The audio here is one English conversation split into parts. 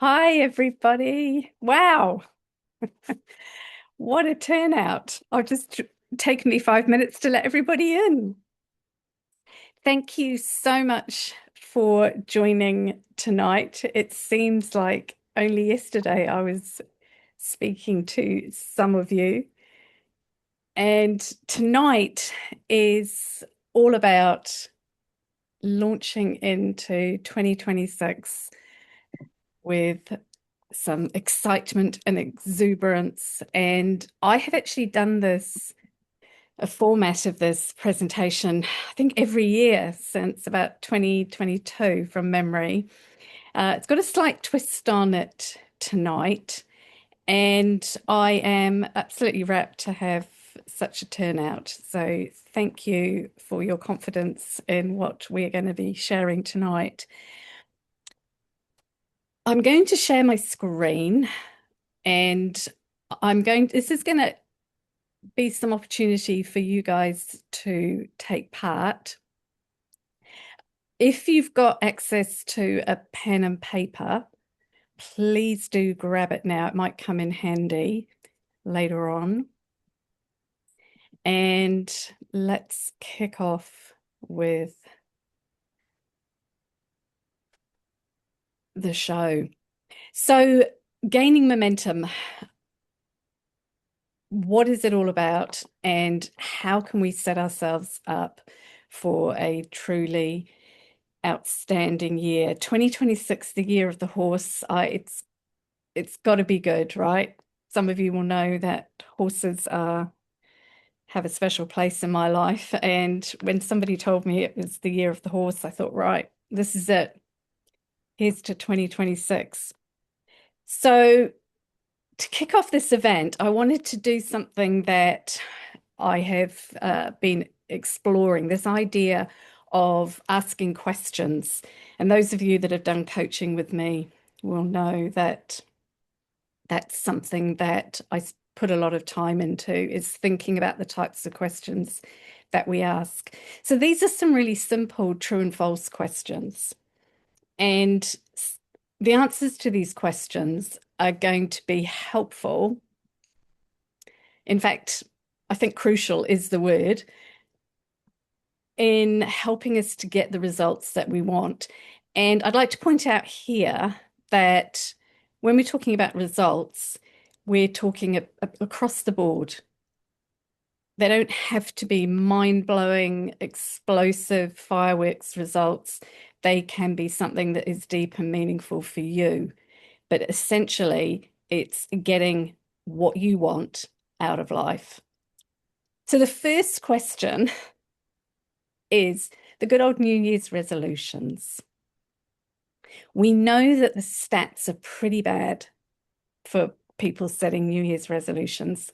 Hi, everybody. Wow, what a turnout. I'll just take me 5 minutes to let everybody in. Thank you so much for joining tonight. It seems like only yesterday I was speaking to some of you, and tonight is all about launching into 2026 with some excitement and exuberance. And I have actually done a format of this presentation, I think every year since about 2022 from memory. It's got a slight twist on it tonight, and I am absolutely rapt to have such a turnout. So thank you for your confidence in what we're going to be sharing tonight. I'm going to share my screen, and this is going to be some opportunity for you guys to take part. If you've got access to a pen and paper, please do grab it now. It might come in handy later on. And let's kick off with the show. So, gaining momentum, what is it all about, and how can we set ourselves up for a truly outstanding year? 2026, the year of the horse. It's got to be good, right? Some of you will know that horses have a special place in my life. And when somebody told me it was the year of the horse, I thought, right, this is it. Here's to 2026. So to kick off this event, I wanted to do something that I have been exploring, this idea of asking questions. And those of you that have done coaching with me will know that that's something that I put a lot of time into, is thinking about the types of questions that we ask. So these are some really simple true and false questions. And the answers to these questions are going to be helpful. In fact, I think crucial is the word in helping us to get the results that we want. And I'd like to point out here that when we're talking about results, we're talking across the board. They don't have to be mind-blowing, explosive fireworks results. They can be something that is deep and meaningful for you. But essentially, it's getting what you want out of life. So the first question is the good old New Year's resolutions. We know that the stats are pretty bad for people setting New Year's resolutions.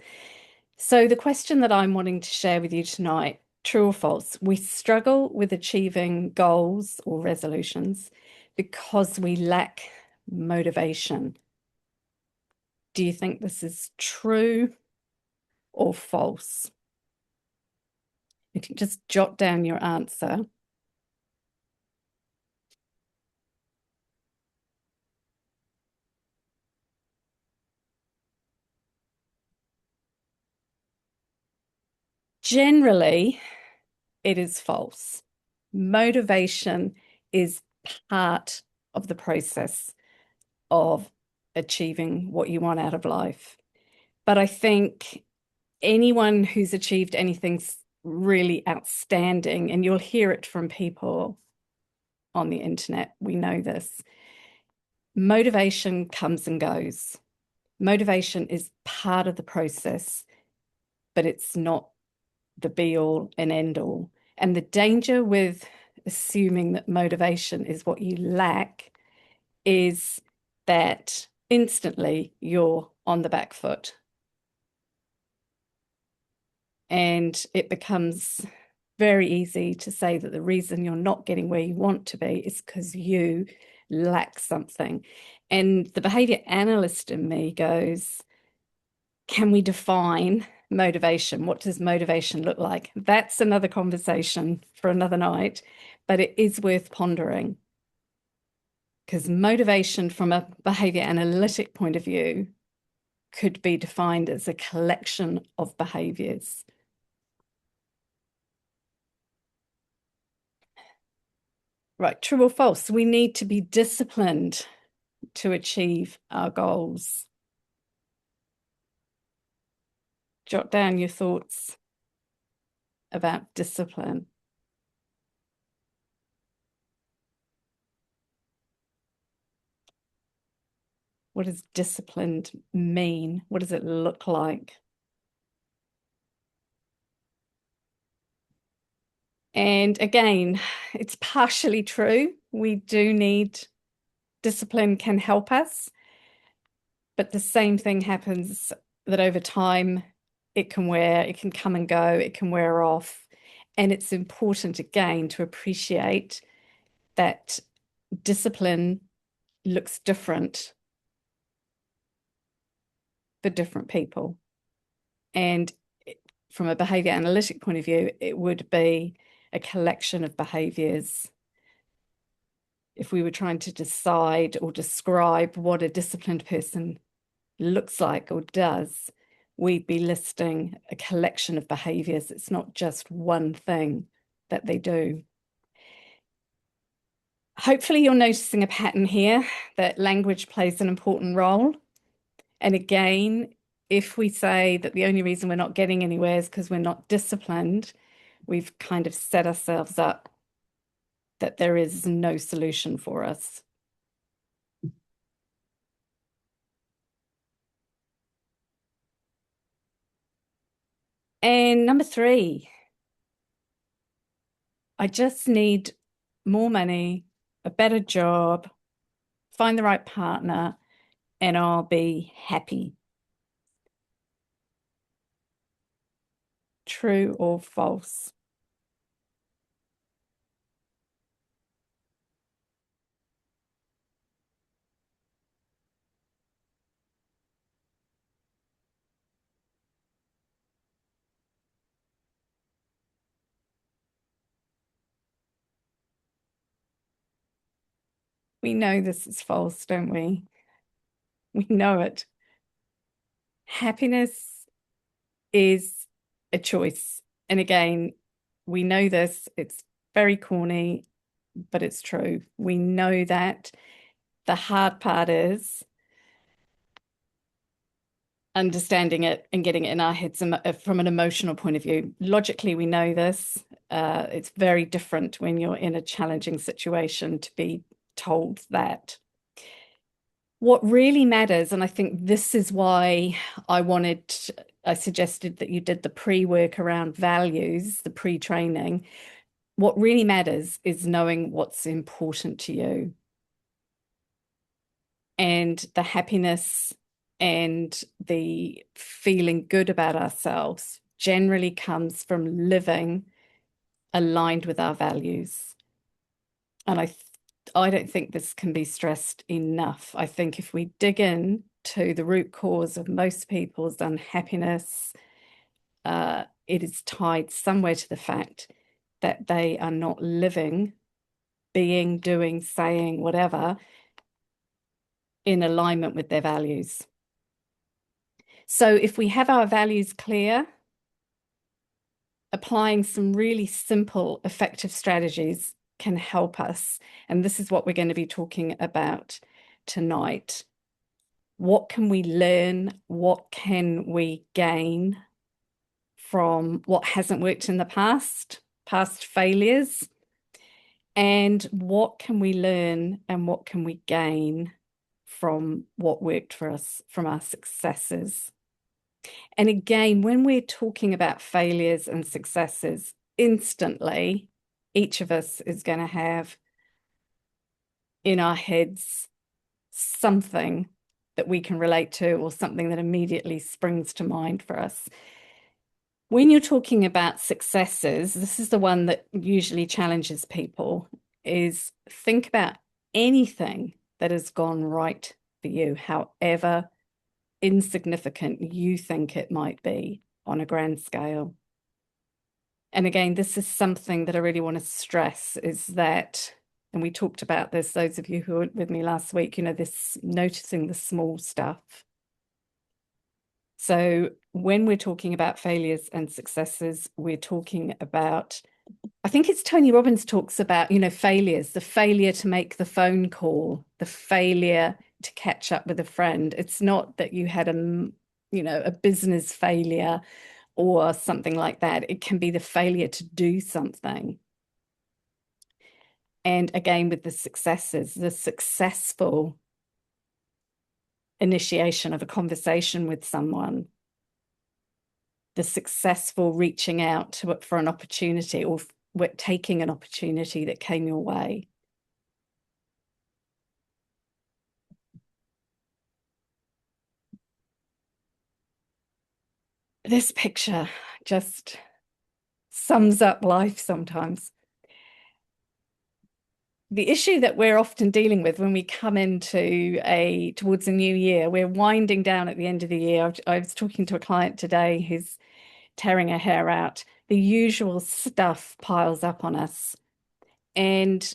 So the question that I'm wanting to share with you tonight, true or false, we struggle with achieving goals or resolutions because we lack motivation. Do you think this is true or false? If you just jot down your answer. Generally, it is false. Motivation is part of the process of achieving what you want out of life. But I think anyone who's achieved anything really outstanding, and you'll hear it from people on the internet, we know this, motivation comes and goes. Motivation is part of the process, but it's not the be all and end all. And the danger with assuming that motivation is what you lack is that instantly you're on the back foot. And it becomes very easy to say that the reason you're not getting where you want to be is because you lack something. And the behavior analyst in me goes, can we define motivation? What does motivation look like? That's another conversation for another night, but it is worth pondering. Because motivation from a behavior analytic point of view could be defined as a collection of behaviors. Right, true or false? We need to be disciplined to achieve our goals. Jot down your thoughts about discipline. What does disciplined mean? What does it look like? And again, it's partially true. We do need discipline can help us, but the same thing happens that over time it can come and go, it can wear off. And it's important again to appreciate that discipline looks different for different people. And from a behavior analytic point of view, it would be a collection of behaviors. If we were trying to decide or describe what a disciplined person looks like or does, we'd be listing a collection of behaviors. It's not just one thing that they do. Hopefully you're noticing a pattern here that language plays an important role. And again, if we say that the only reason we're not getting anywhere is because we're not disciplined, we've kind of set ourselves up that there is no solution for us. And number 3, I just need more money, a better job, find the right partner, and I'll be happy. True or false? We know this is false, don't we? We know it. Happiness is a choice. And again, we know this, it's very corny, but it's true. We know that. The hard part is understanding it and getting it in our heads from an emotional point of view. Logically, we know this. It's very different when you're in a challenging situation to be told that. What really matters, and I think this is why I suggested that you did the pre-work around values, the pre-training. What really matters is knowing what's important to you. And the happiness and the feeling good about ourselves generally comes from living aligned with our values. And I don't think this can be stressed enough. I think if we dig in to the root cause of most people's unhappiness, it is tied somewhere to the fact that they are not living, being, doing, saying, whatever, in alignment with their values. So if we have our values clear, applying some really simple, effective strategies can help us. And this is what we're going to be talking about tonight. What can we learn? What can we gain from what hasn't worked in the past failures? And what can we learn and what can we gain from what worked for us, from our successes? And again, when we're talking about failures and successes, instantly, each of us is going to have in our heads something that we can relate to or something that immediately springs to mind for us. When you're talking about successes, this is the one that usually challenges people, is think about anything that has gone right for you, however insignificant you think it might be on a grand scale. And again, this is something that I really want to stress, is that And we talked about this, those of you who were with me last week, this noticing the small stuff. So when we're talking about failures and successes, we're talking about, I think it's Tony Robbins talks about, failures, the failure to make the phone call, the failure to catch up with a friend. It's not that you had a business failure or something like that. It can be the failure to do something. And again, with the successes, the successful initiation of a conversation with someone, the successful reaching out for an opportunity or taking an opportunity that came your way. This picture just sums up life sometimes. The issue that we're often dealing with when we come towards a new year, we're winding down at the end of the year. I was talking to a client today who's tearing her hair out. The usual stuff piles up on us. And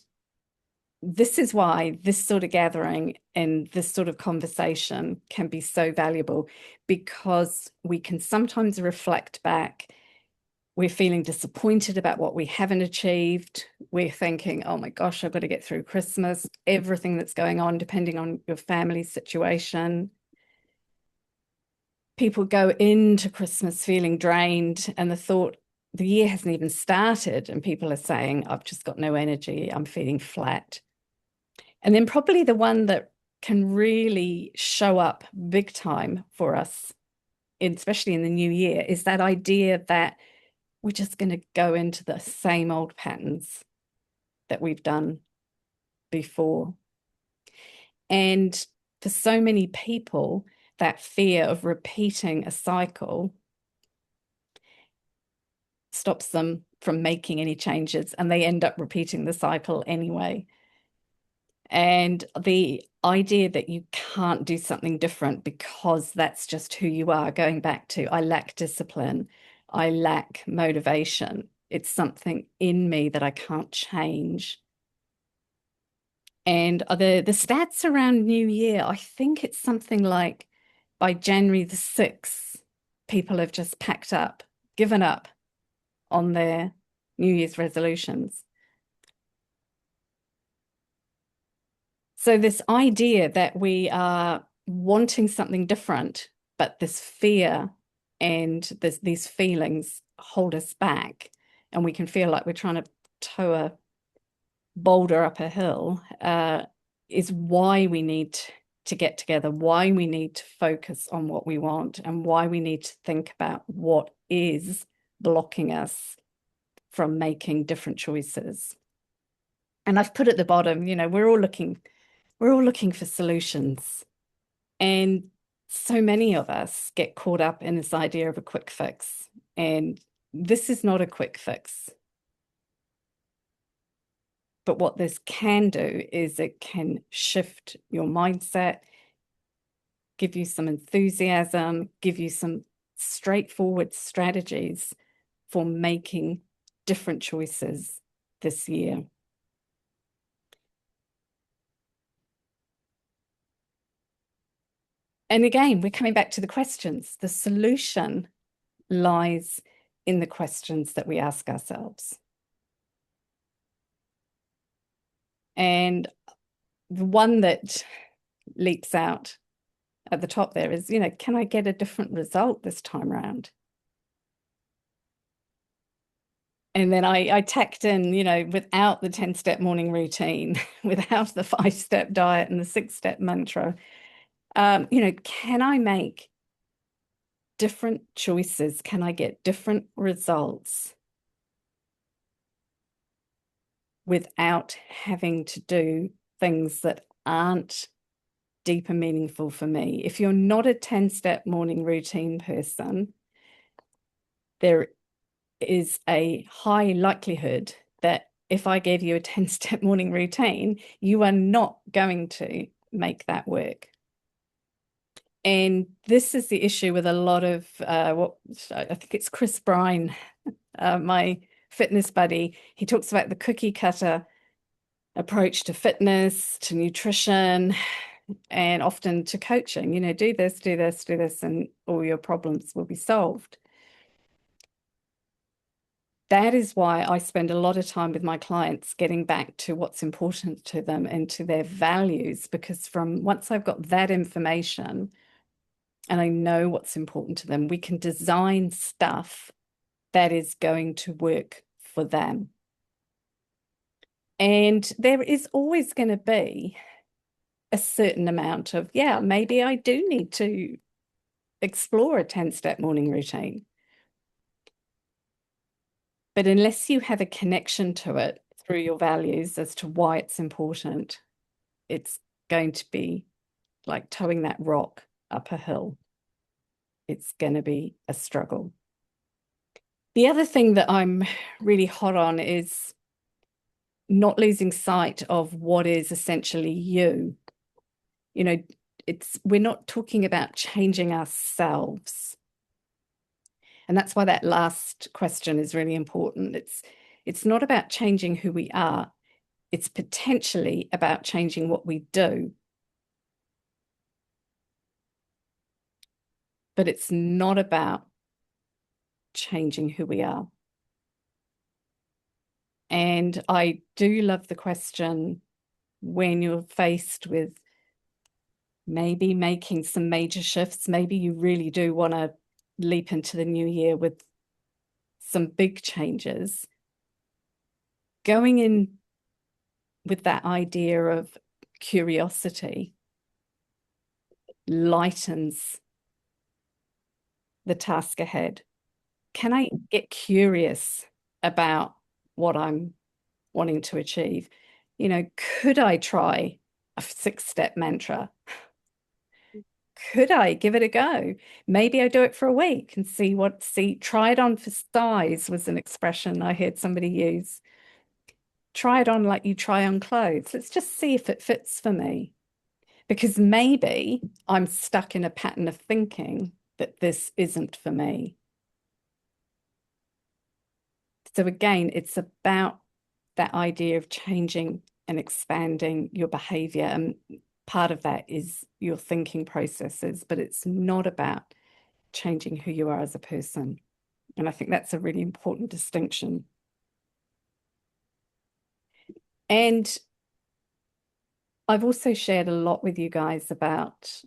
this is why this sort of gathering and this sort of conversation can be so valuable, because we can sometimes reflect back. We're feeling disappointed about what we haven't achieved. We're thinking, oh my gosh, I've got to get through Christmas, everything that's going on, depending on your family situation. People go into Christmas feeling drained, and the year hasn't even started, and people are saying, I've just got no energy, I'm feeling flat. And then probably the one that can really show up big time for us, especially in the new year, is that idea that we're just going to go into the same old patterns that we've done before. And for so many people, that fear of repeating a cycle stops them from making any changes, and they end up repeating the cycle anyway. And the idea that you can't do something different because that's just who you are, going back to, I lack discipline, I lack motivation, it's something in me that I can't change. And the stats around New Year, I think it's something like by January the 6th, people have just packed up, given up on their New Year's resolutions. So this idea that we are wanting something different, but this fear and these feelings hold us back, and we can feel like we're trying to tow a boulder up a hill, is why we need to get together, why we need to focus on what we want, and why we need to think about what is blocking us from making different choices. And I've put at the bottom, we're all looking for solutions. And so many of us get caught up in this idea of a quick fix. And this is not a quick fix. But what this can do is it can shift your mindset, give you some enthusiasm, give you some straightforward strategies for making different choices this year. And again, we're coming back to the questions. The solution lies in the questions that we ask ourselves. And the one that leaps out at the top there is, can I get a different result this time around? And then I tacked in, without the 10-step morning routine, without the 5-step diet and the 6-step mantra, can I make different choices? Can I get different results without having to do things that aren't deep and meaningful for me? If you're not a 10-step morning routine person, there is a high likelihood that if I gave you a 10-step morning routine, you are not going to make that work. And this is the issue with a lot of what I think it's Chris Brine, my fitness buddy. He talks about the cookie cutter approach to fitness, to nutrition, and often to coaching. Do this, do this, do this, and all your problems will be solved. That is why I spend a lot of time with my clients getting back to what's important to them and to their values, because once I've got that information and I know what's important to them, we can design stuff that is going to work for them. And there is always going to be a certain amount of, yeah, maybe I do need to explore a 10-step morning routine. But unless you have a connection to it through your values as to why it's important, it's going to be like towing that rock up a hill. It's going to be a struggle. The other thing that I'm really hot on is not losing sight of what is essentially you. We're not talking about changing ourselves. And that's why that last question is really important. It's not about changing who we are. It's potentially about changing what we do. But it's not about changing who we are. And I do love the question when you're faced with maybe making some major shifts, maybe you really do want to leap into the new year with some big changes. Going in with that idea of curiosity lightens the task ahead. Can I get curious about what I'm wanting to achieve? Could I try a 6-step mantra? Could I give it a go? Maybe I do it for a week and try it on for size was an expression I heard somebody use. Try it on like you try on clothes. Let's just see if it fits for me. Because maybe I'm stuck in a pattern of thinking that this isn't for me. So again, it's about that idea of changing and expanding your behavior. And part of that is your thinking processes, but it's not about changing who you are as a person. And I think that's a really important distinction. And I've also shared a lot with you guys about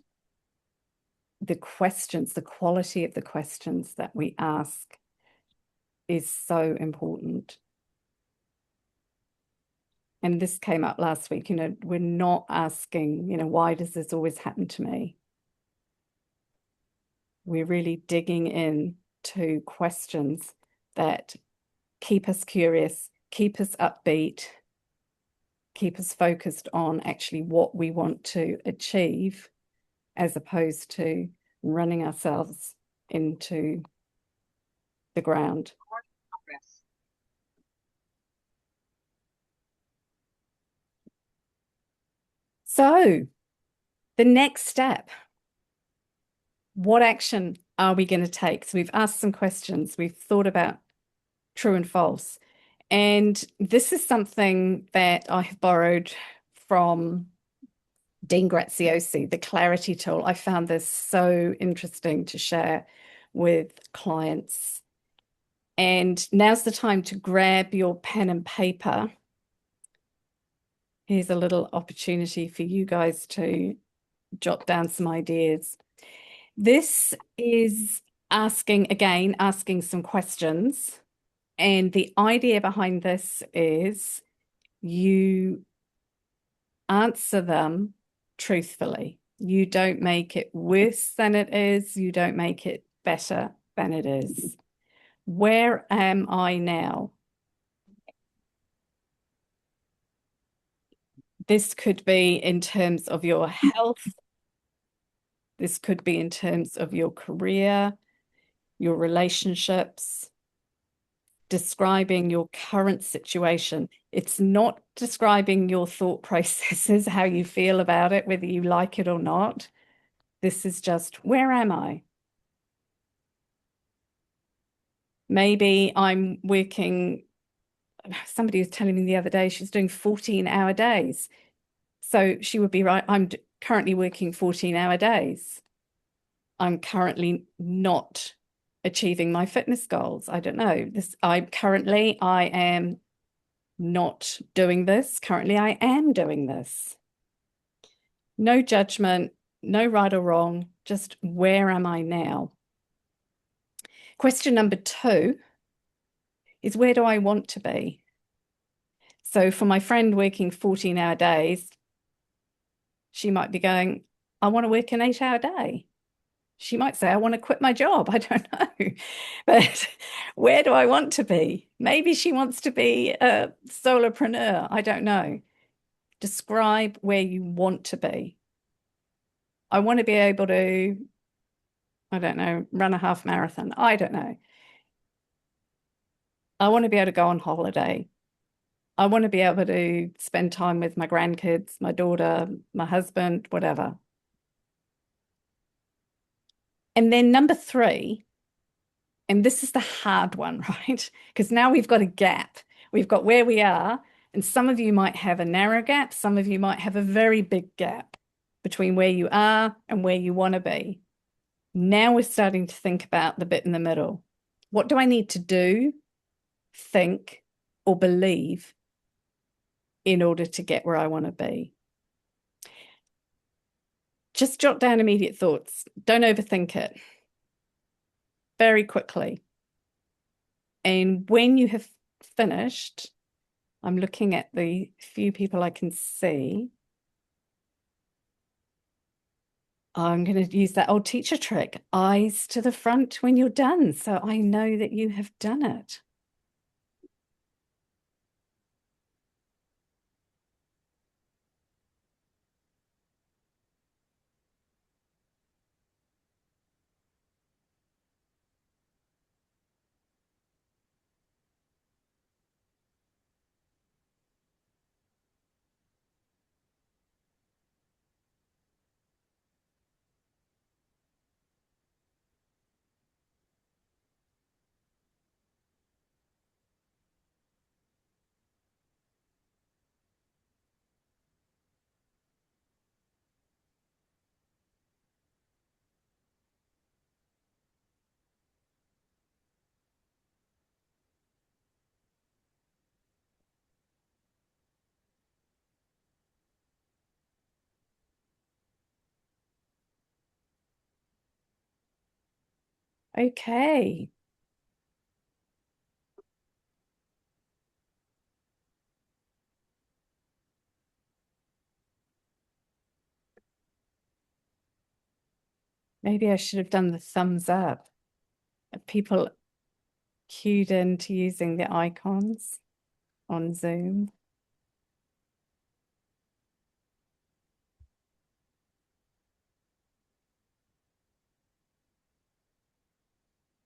the questions, the quality of the questions that we ask is so important. And this came up last week, we're not asking, why does this always happen to me? We're really digging in to questions that keep us curious, keep us upbeat, keep us focused on actually what we want to achieve, as opposed to running ourselves into the ground. So the next step, what action are we going to take? So we've asked some questions. We've thought about true and false. And this is something that I have borrowed from Dean Graziosi, the Clarity Tool. I found this so interesting to share with clients. And now's the time to grab your pen and paper. Here's a little opportunity for you guys to jot down some ideas. This is asking some questions. And the idea behind this is you answer them truthfully. You don't make it worse than it is. You don't make it better than it is. Where am I now? This could be in terms of your health. This could be in terms of your career, your relationships, describing your current situation. It's not describing your thought processes, how you feel about it, whether you like it or not. This is just, where am I? Maybe I'm working somebody was telling me the other day she's doing 14-hour days. So she would be right. I'm currently working 14-hour days. I'm currently not achieving my fitness goals. I don't know. I am not doing this. Currently, I am doing this. No judgment, no right or wrong, just where am I now? Question number 2 is, where do I want to be? So for my friend working 14-hour days, she might be going, I want to work an 8-hour day. She might say, I want to quit my job. I don't know. But where do I want to be? Maybe she wants to be a solopreneur. I don't know. Describe where you want to be. I want to be able to, I don't know, run a half marathon. I don't know. I want to be able to go on holiday. I want to be able to spend time with my grandkids, my daughter, my husband, whatever. And then number 3, and this is the hard one, right? Because now we've got a gap. We've got where we are, and some of you might have a narrow gap. Some of you might have a very big gap between where you are and where you want to be. Now we're starting to think about the bit in the middle. What do I need to do, think, or believe in order to get where I want to be? Just jot down immediate thoughts. Don't overthink it. Very quickly. And when you have finished, I'm looking at the few people I can see. I'm going to use that old teacher trick, eyes to the front when you're done, so I know that you have done it. Okay. Maybe I should have done the thumbs up. People cued into using the icons on Zoom.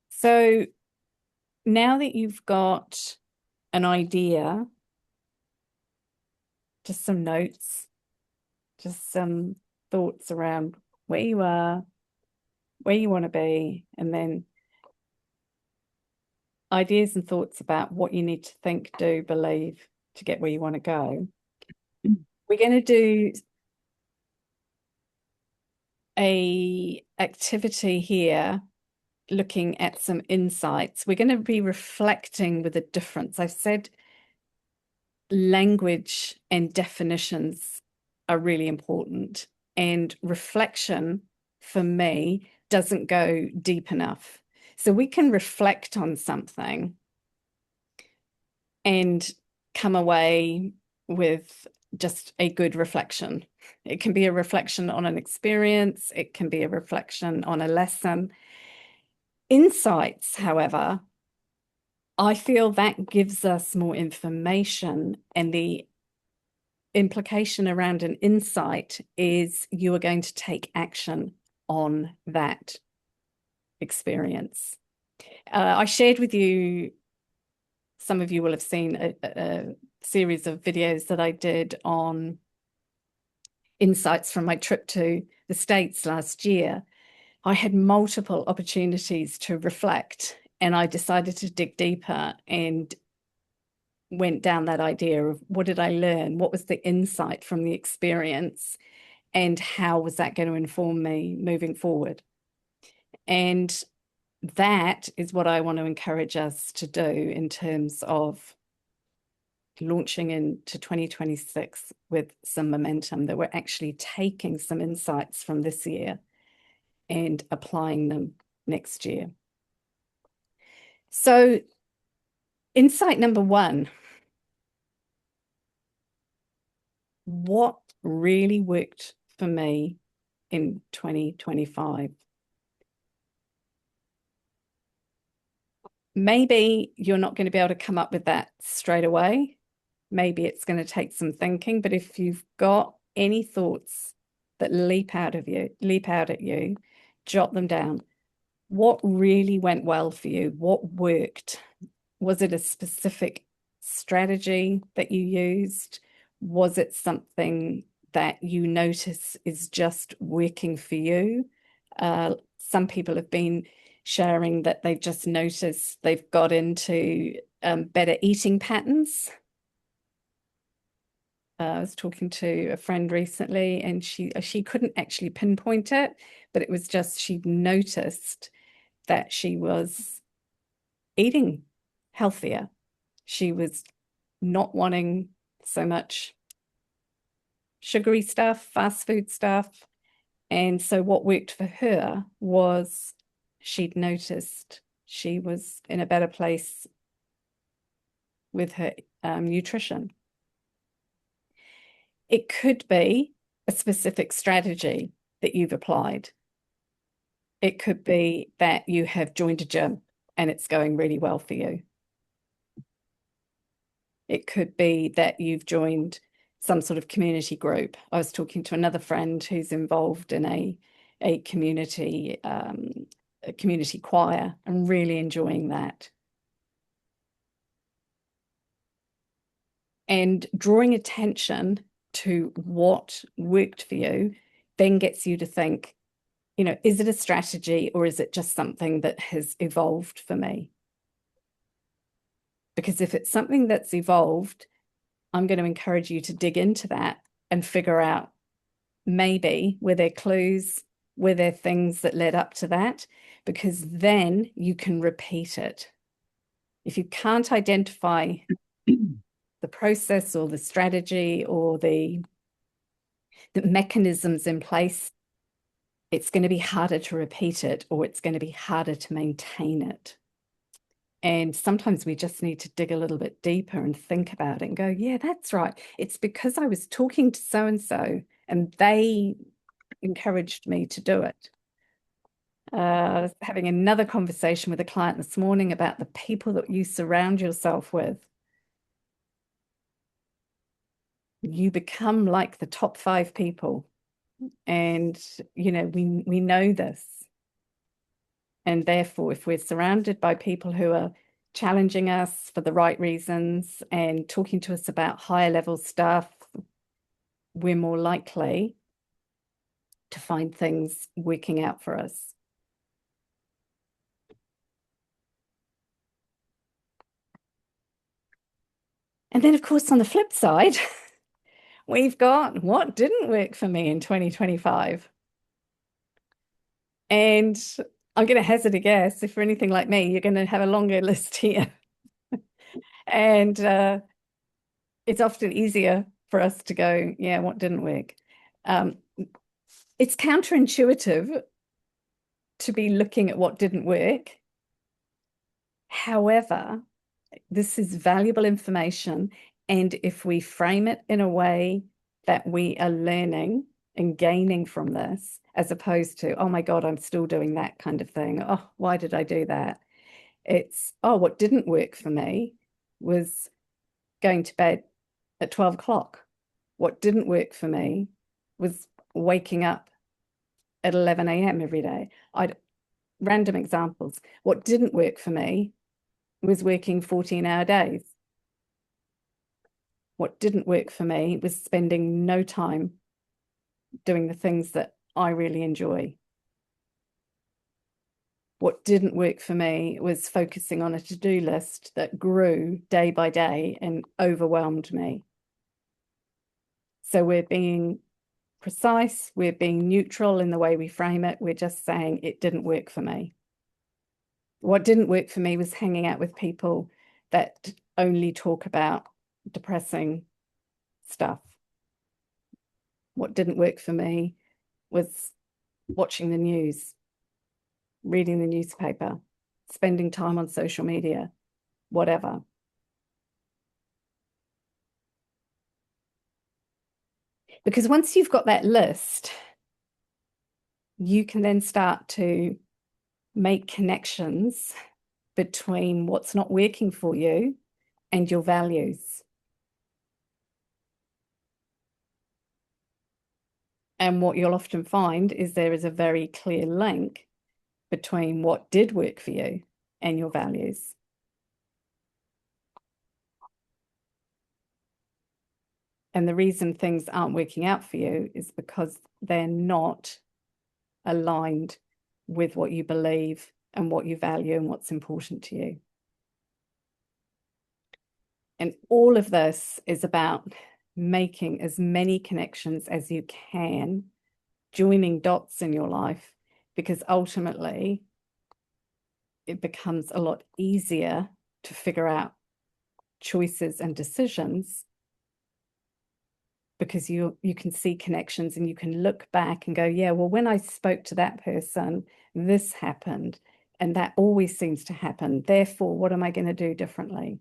So now that you've got an idea, just some notes, just some thoughts around where you are, where you want to be, and then ideas and thoughts about what you need to think, do, believe to get where you want to go. We're going to do a activity here looking at some insights. We're going to be reflecting with a difference. I've said language and definitions are really important, and reflection for me doesn't go deep enough. So we can reflect on something and come away with just a good reflection. It can be a reflection on an experience, it can be a reflection on a lesson. Insights, however, I feel that gives us more information, and the implication around an insight is you are going to take action on that experience. I shared with you, some of you will have seen a series of videos that I did on insights from my trip to the States last year. I had multiple opportunities to reflect, and I decided to dig deeper and went down that idea of what did I learn? What was the insight from the experience? And how was that going to inform me moving forward? And that is what I want to encourage us to do in terms of launching into 2026 with some momentum, that we're actually taking some insights from this year and applying them next year. So, insight number one, what really worked for me in 2025? Maybe you're not going to be able to come up with that straight away. Maybe it's going to take some thinking, but if you've got any thoughts that leap out at you, jot them down. What really went well for you? What worked? Was it a specific strategy that you used? Was it something that you notice is just working for you? Some people have been sharing that they've just noticed they've got into better eating patterns. I was talking to a friend recently, and she couldn't actually pinpoint it, but it was just she'd noticed that she was eating healthier. She was not wanting so much sugary stuff, fast food stuff. And so what worked for her was she'd noticed she was in a better place with her nutrition. It could be a specific strategy that you've applied. It could be that you have joined a gym and it's going really well for you. It could be that you've joined some sort of community group. I was talking to another friend who's involved in a community choir and really enjoying that. And drawing attention to what worked for you then gets you to think, is it a strategy or is it just something that has evolved for me? Because if it's something that's evolved, I'm going to encourage you to dig into that and figure out, maybe were there clues, were there things that led up to that? Because then you can repeat it. If you can't identify the process or the strategy or the mechanisms in place, it's going to be harder to repeat it, or it's going to be harder to maintain it. And sometimes we just need to dig a little bit deeper and think about it and go, yeah, that's right. It's because I was talking to so-and-so and they encouraged me to do it. I was having another conversation with a client this morning about the people that you surround yourself with. You become like the top 5 people. And, we know this. And therefore, if we're surrounded by people who are challenging us for the right reasons and talking to us about higher level stuff, we're more likely to find things working out for us. And then, of course, on the flip side, we've got what didn't work for me in 2025. And I'm going to hazard a guess, if you're anything like me, you're going to have a longer list here. And it's often easier for us to go, yeah, what didn't work? It's counterintuitive to be looking at what didn't work. However, this is valuable information. And if we frame it in a way that we are learning and gaining from this, as opposed to, oh my God, I'm still doing that kind of thing. Oh, why did I do that? It's, oh, what didn't work for me was going to bed at 12 o'clock. What didn't work for me was waking up at 11 a.m. every day. Random examples. What didn't work for me was working 14-hour days. What didn't work for me was spending no time doing the things that I really enjoy. What didn't work for me was focusing on a to-do list that grew day by day and overwhelmed me. So we're being precise, we're being neutral in the way we frame it. We're just saying it didn't work for me. What didn't work for me was hanging out with people that only talk about depressing stuff. What didn't work for me was watching the news, reading the newspaper, spending time on social media, whatever. Because once you've got that list, you can then start to make connections between what's not working for you and your values. And what you'll often find is there is a very clear link between what did work for you and your values. And the reason things aren't working out for you is because they're not aligned with what you believe and what you value and what's important to you. And all of this is about making as many connections as you can, joining dots in your life, because ultimately it becomes a lot easier to figure out choices and decisions, because you can see connections and you can look back and go, yeah, well, when I spoke to that person, this happened, and that always seems to happen. Therefore, what am I going to do differently?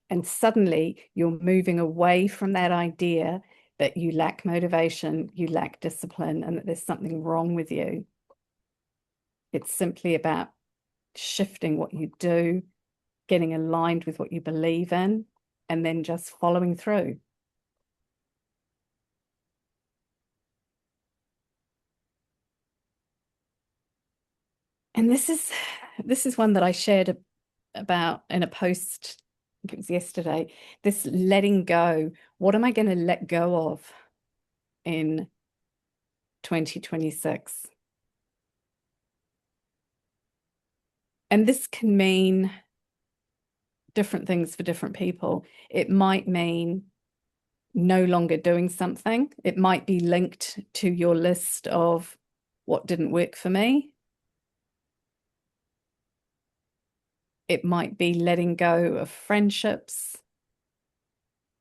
And suddenly you're moving away from that idea that you lack motivation, you lack discipline, and that there's something wrong with you. It's simply about shifting what you do, getting aligned with what you believe in, and then just following through. And this is one that I shared about in a post, I think it was yesterday, this letting go. What am I going to let go of in 2026? And this can mean different things for different people. It might mean no longer doing something. It might be linked to your list of what didn't work for me. It might be letting go of friendships.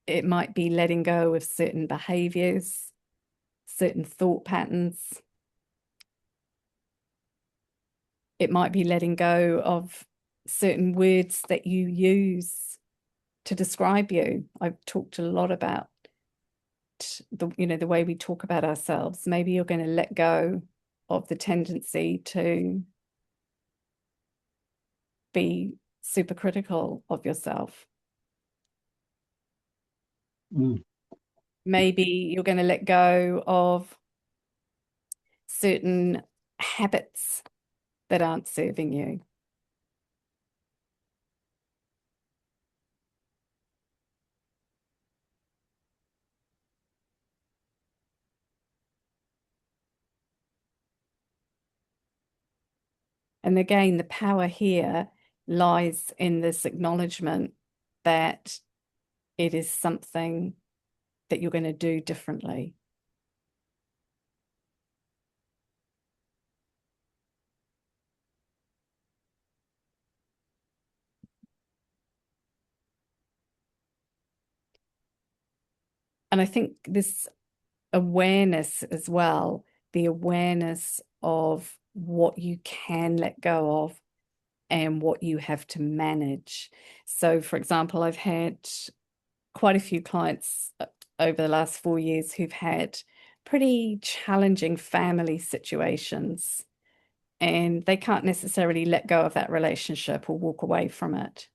It might be letting go of certain behaviors, certain thought patterns. It might be letting go of certain words that you use to describe you. I've talked a lot about the way we talk about ourselves. Maybe you're going to let go of the tendency to be super critical of yourself. Maybe you're going to let go of certain habits that aren't serving you. And again, the power here lies in this acknowledgement that it is something that you're going to do differently. And I think this awareness as well, the awareness of what you can let go of and what you have to manage. So, for example, I've had quite a few clients over the last 4 years who've had pretty challenging family situations, and they can't necessarily let go of that relationship or walk away from it.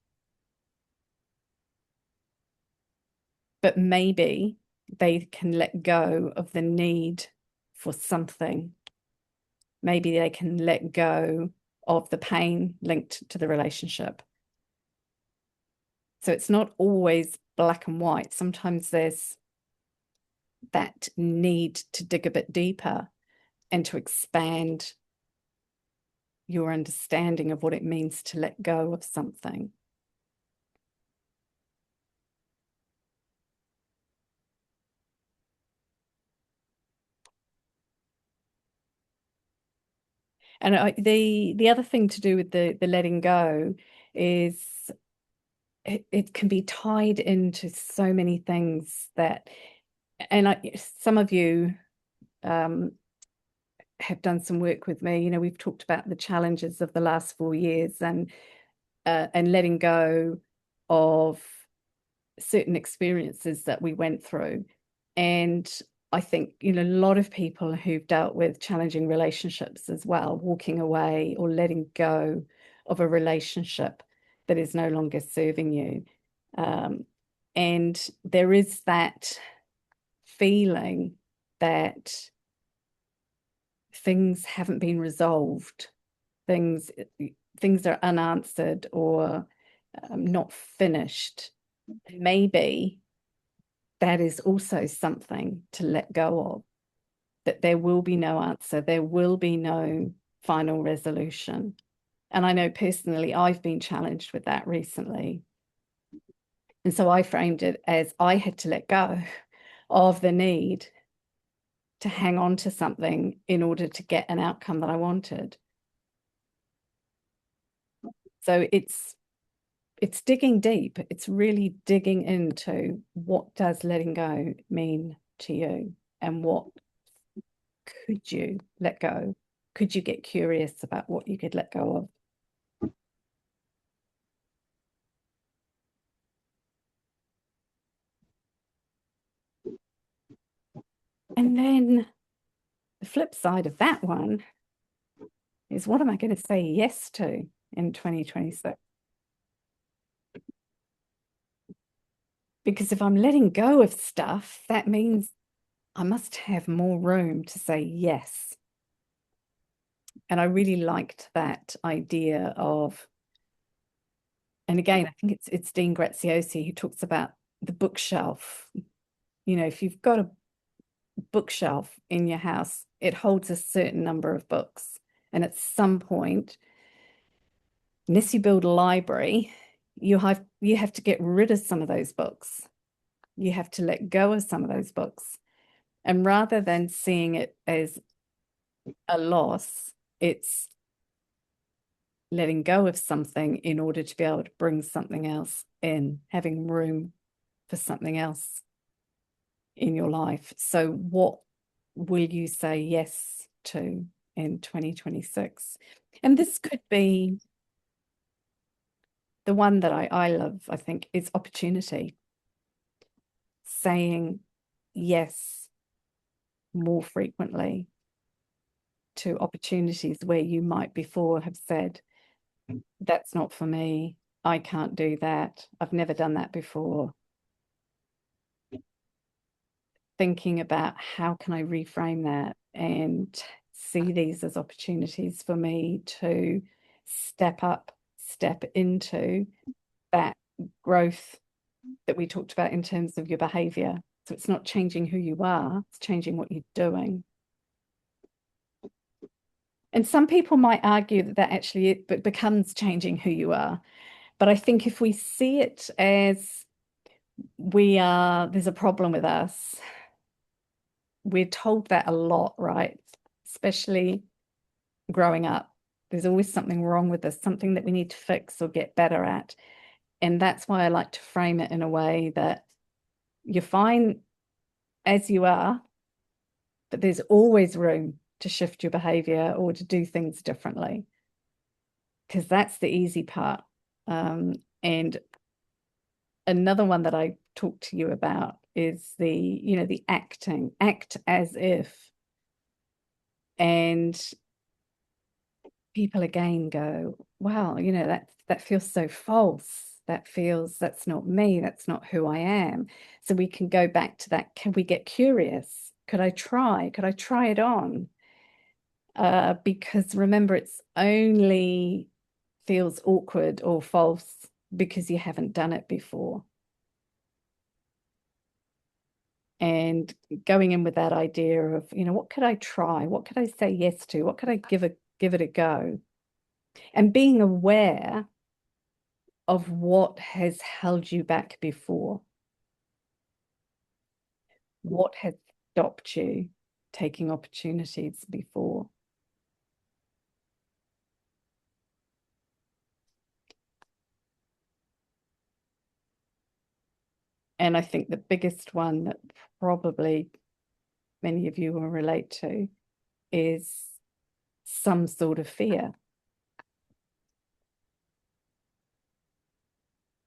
But maybe they can let go of the need for something. Maybe they can let go of the pain linked to the relationship. So it's not always black and white. Sometimes there's that need to dig a bit deeper and to expand your understanding of what it means to let go of something. And the other thing to do with the letting go is it can be tied into so many things that, and some of you have done some work with me. We've talked about the challenges of the last 4 years and letting go of certain experiences that we went through. And I think, a lot of people who've dealt with challenging relationships as well, walking away or letting go of a relationship that is no longer serving you. And there is that feeling that things haven't been resolved, things are unanswered or not finished. Maybe that is also something to let go of, that there will be no answer, there will be no final resolution. And I know personally I've been challenged with that recently. And so I framed it as I had to let go of the need to hang on to something in order to get an outcome that I wanted. So it's digging deep. It's really digging into what does letting go mean to you, and what could you let go? Could you get curious about what you could let go of? And then the flip side of that one is, what am I going to say yes to in 2026? Because if I'm letting go of stuff, that means I must have more room to say yes. And I really liked that idea of, and again, I think it's Dean Graziosi who talks about the bookshelf. If you've got a bookshelf in your house, it holds a certain number of books. And at some point, unless you build a library, you have to get rid of some of those books. You have to let go of some of those books. And rather than seeing it as a loss, it's letting go of something in order to be able to bring something else in, having room for something else in your life. So what will you say yes to in 2026? And this could be the one that I love, I think, is opportunity. Saying yes more frequently to opportunities where you might before have said, that's not for me. I can't do that. I've never done that before. Thinking about how can I reframe that and see these as opportunities for me to step up, step into that growth that we talked about in terms of your behavior. So it's not changing who you are, it's changing what you're doing. And some people might argue that actually it becomes changing who you are. But I think if we see it as there's a problem with us, we're told that a lot, right? Especially growing up. There's always something wrong with us, something that we need to fix or get better at. And that's why I like to frame it in a way that you're fine as you are, but there's always room to shift your behavior or to do things differently, because that's the easy part. And another one that I talked to you about is the act as if. And people again go, wow, that feels so false. That's not me. That's not who I am. So we can go back to that. Can we get curious? Could I try it on? Because remember, it's only feels awkward or false because you haven't done it before. And going in with that idea of, what could I try? What could I say yes to? What could I give it a go? and being aware of what has held you back before, what has stopped you taking opportunities before. And I think the biggest one that probably many of you will relate to is some sort of fear.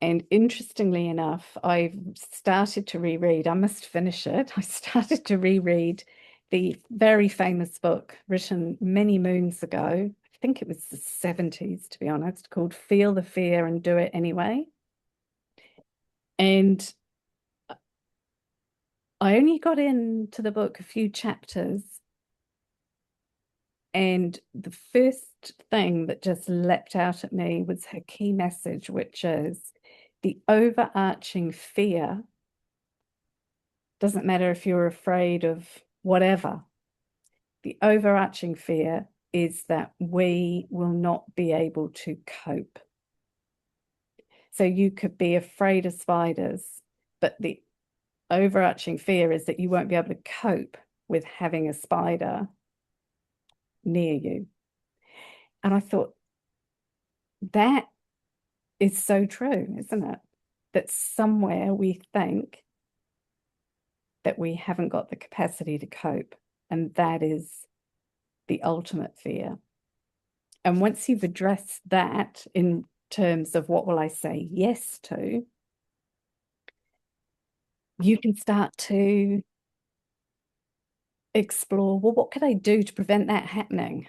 And interestingly enough, I've started to reread, I must finish it. I started to reread the very famous book written many moons ago. I think it was the 70s, to be honest, called Feel the Fear and Do It Anyway. And I only got into the book a few chapters, and the first thing that just leapt out at me was her key message, which is the overarching fear doesn't matter if you're afraid of whatever. The overarching fear is that we will not be able to cope. So you could be afraid of spiders, but the overarching fear is that you won't be able to cope with having a spider near you. And I thought, that is so true, isn't it? That somewhere we think that we haven't got the capacity to cope, and that is the ultimate fear. And once you've addressed that in terms of what will I say yes to, you can start to explore, well, what could I do to prevent that happening?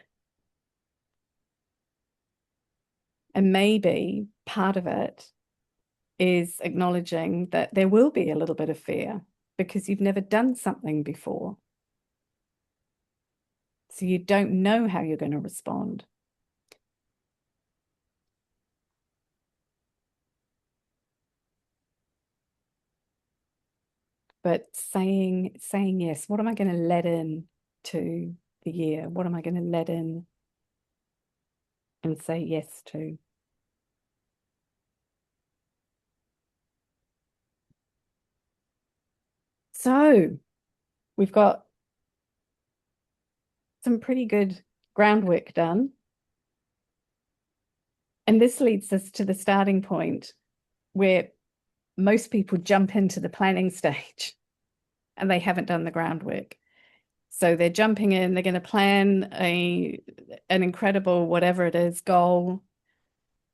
And maybe part of it is acknowledging that there will be a little bit of fear because you've never done something before. So you don't know how you're going to respond. But saying yes, what am I going to let in to the year? What am I going to let in and say yes to? So we've got some pretty good groundwork done. And this leads us to the starting point where most people jump into the planning stage and they haven't done the groundwork. So they're jumping in, they're going to plan an incredible, whatever it is, goal,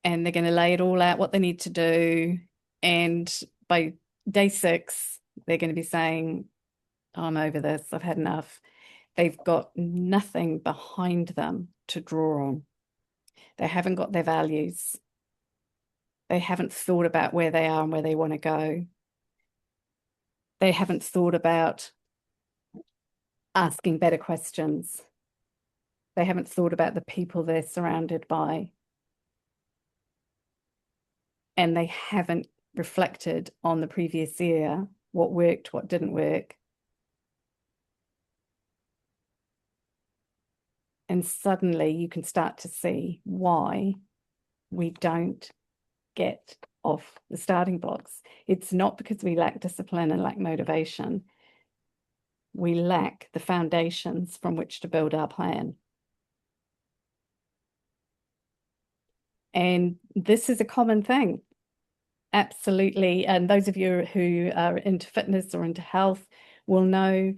and they're going to lay it all out, what they need to do. And by day 6, they're going to be saying, oh, I'm over this, I've had enough. They've got nothing behind them to draw on. They haven't got their values. They haven't thought about where they are and where they want to go. They haven't thought about asking better questions. They haven't thought about the people they're surrounded by. And they haven't reflected on the previous year, what worked, what didn't work. And suddenly you can start to see why we don't get off the starting blocks. It's not because we lack discipline and lack motivation. We lack the foundations from which to build our plan. And this is a common thing. Absolutely. And those of you who are into fitness or into health will know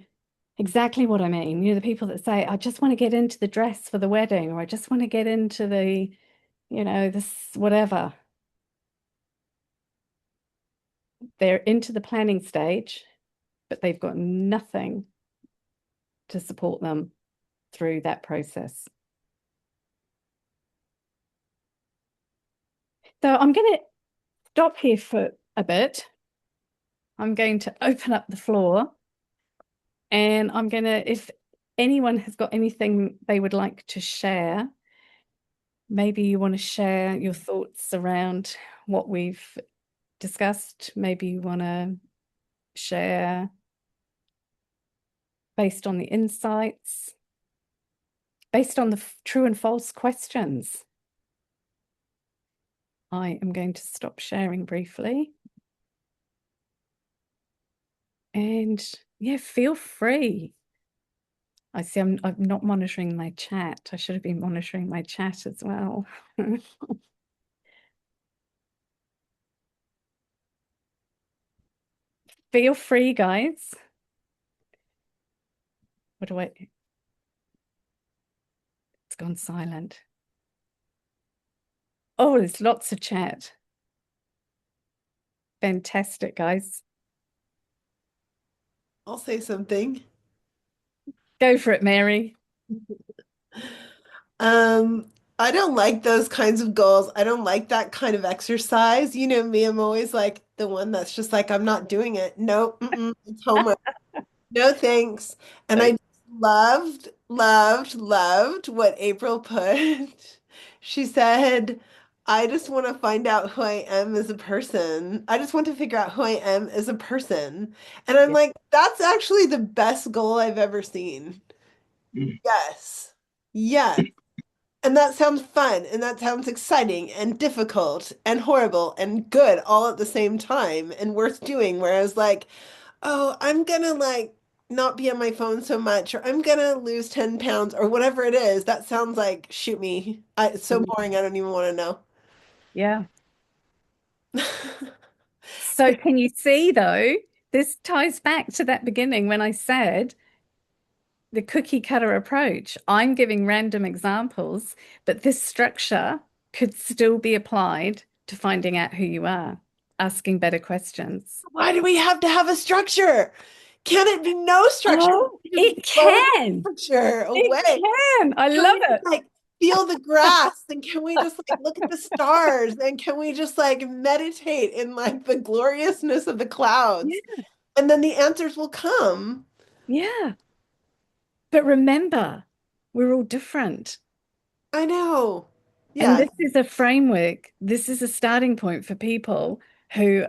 exactly what I mean. You know, the people that say, I just want to get into the dress for the wedding, or I just want to get into the, this whatever. They're into the planning stage, but they've got nothing to support them through that process. So I'm going to stop here for a bit. I'm going to open up the floor, and I'm going to, if anyone has got anything they would like to share, maybe you want to share your thoughts around what we've discussed. Maybe you want to share based on the insights, based on the true and false questions. I am going to stop sharing briefly. And yeah, feel free. I see I'm not monitoring my chat. I should have been monitoring my chat as well. Feel free, guys. What do I? It's gone silent. Oh, there's lots of chat. Fantastic, guys. I'll say something. Go for it, Mary. Um, I don't like those kinds of goals. I don't like that kind of exercise. You know me, I'm always like the one that's just like, I'm not doing it. Nope, it's homework. No thanks. And So, I loved, loved, loved what April put. She said, I just want to find out who I am as a person. I just want to figure out who I am as a person. And I'm yeah. like, that's actually the best goal I've ever seen. Mm. Yes. Yes. And that sounds fun and that sounds exciting and difficult and horrible and good all at the same time and worth doing. Whereas like, oh, I'm gonna like not be on my phone so much or I'm gonna lose 10 pounds or whatever it is. That sounds like shoot me. It's so boring, I don't even want to know. Yeah. So can you see though, this ties back to that beginning when I said the cookie cutter approach. I'm giving random examples, but this structure could still be applied to finding out who you are, asking better questions. Why do we have to have a structure? Can it be no structure? Oh, Just it blow can. structure It away. can. I Can love we just it. like feel the grass and can we just like look at the stars and can we just like meditate in like the gloriousness of the clouds Yeah. and then the answers will come. Yeah. But remember, we're all different. I know. And Yes, this is a framework. This is a starting point for people who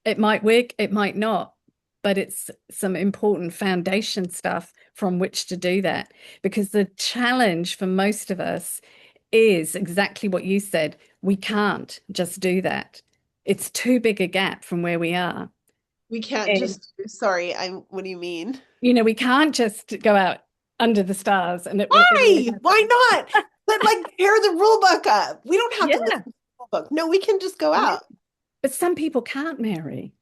it might work, it might not, but it's some important foundation stuff from which to do that. Because the challenge for most of us is exactly what you said. We can't just do that. It's too big a gap from where we are. we can't And, just, sorry, what do you mean? we can't just go out under the stars and it will Why? Why happen. not? But like pair the rule book up. We don't have to listen Yeah. to the rule book. No, we can just go Yeah. out. But some people can't marry.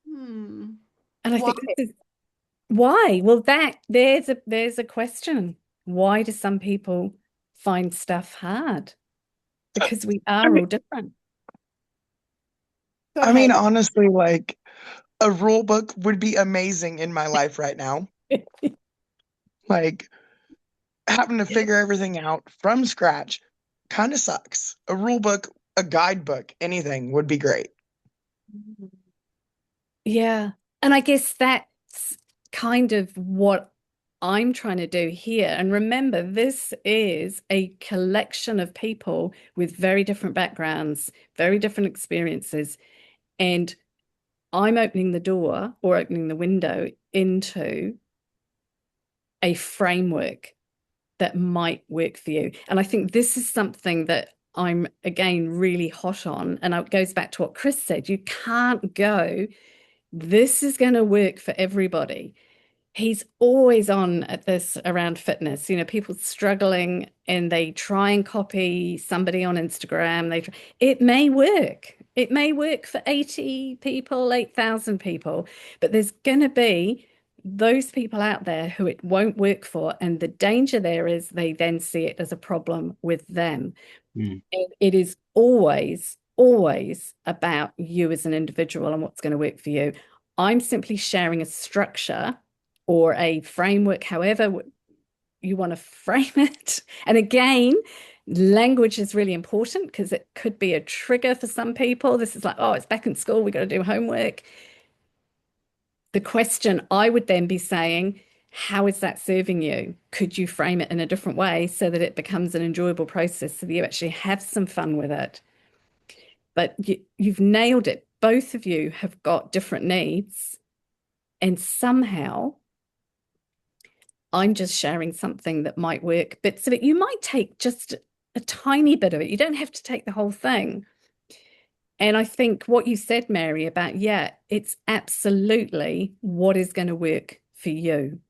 Hmm. And I Why? think this is why. Well, there's a question. Why do some people find stuff hard? Because we I are mean, all different. Go I mean, ahead. honestly, like a rule book would be amazing in my life right now. Like having to figure everything out from scratch kind of sucks. A rule book, a guidebook, anything would be great. Yeah. And I guess that's kind of what I'm trying to do here. And remember, this is a collection of people with very different backgrounds, very different experiences. And I'm opening the door or opening the window into a framework that might work for you. And I think this is something that I'm again really hot on. And it goes back to what Chris said. You can't go, this is going to work for everybody. He's always on at this around fitness. People struggling and they try and copy somebody on Instagram. It may work. It may work for 80 people, 8,000 people, but there's going to be those people out there who it won't work for. And the danger there is they then see it as a problem with them. Mm. And it is always, always about you as an individual and what's going to work for you. I'm simply sharing a structure or a framework, however you want to frame it. And again, language is really important because it could be a trigger for some people. This is like, oh, it's back in school, we got to do homework. The question I would then be saying, how is that serving you? Could you frame it in a different way so that it becomes an enjoyable process so that you actually have some fun with it? But you've nailed it. Both of you have got different needs, and somehow I'm just sharing something that might work. Bits of it you might take just a tiny bit of it. You don't have to take the whole thing. And I think what you said, Mary, about, yeah, it's absolutely what is going to work for you.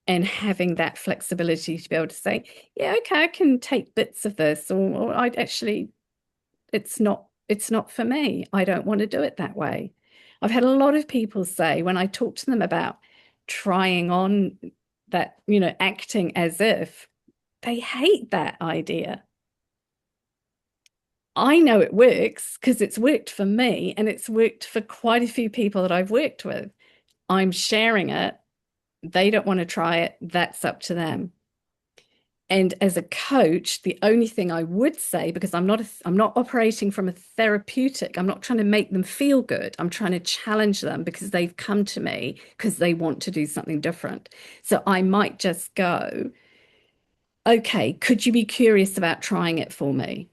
And having that flexibility to be able to say, yeah, okay, I can take bits of this, or I'd actually, it's not for me. I don't want to do it that way. I've had a lot of people say when I talk to them about trying on that, acting as if, they hate that idea. I know it works because it's worked for me and it's worked for quite a few people that I've worked with. I'm sharing it. They don't want to try it. That's up to them. And as a coach, the only thing I would say, because I'm not operating from a therapeutic, I'm not trying to make them feel good. I'm trying to challenge them because they've come to me because they want to do something different. So I might just go, okay, could you be curious about trying it for me?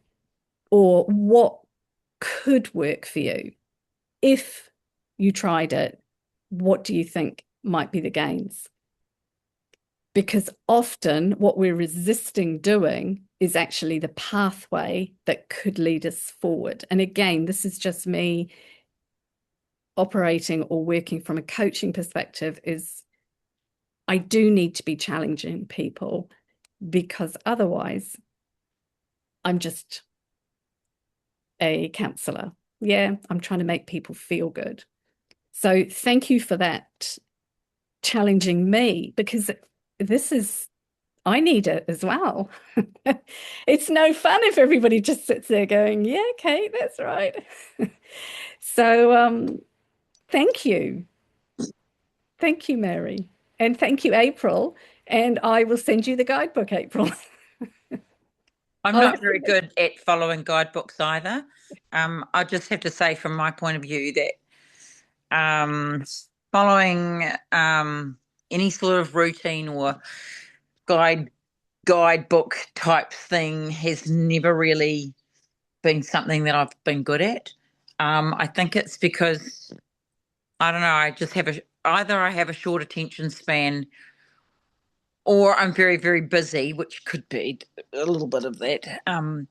Or what could work for you? If you tried it, what do you think might be the gains? Because often what we're resisting doing is actually the pathway that could lead us forward. And again, this is just me operating or working from a coaching perspective, is I do need to be challenging people, because otherwise I'm just a counselor. Yeah, I'm trying to make people feel good. So thank you for that, challenging me, because I need it as well. It's no fun if everybody just sits there going, yeah, okay, that's right. So thank you. Thank you, Mary. And thank you, April. And I will send you the guidebook, April. I'm not very good at following guidebooks either. I just have to say, from my point of view, that following any sort of routine or guidebook type thing has never really been something that I've been good at. I think it's because, I don't know, I just have either I have a short attention span, or I'm very, very busy, which could be a little bit of that. And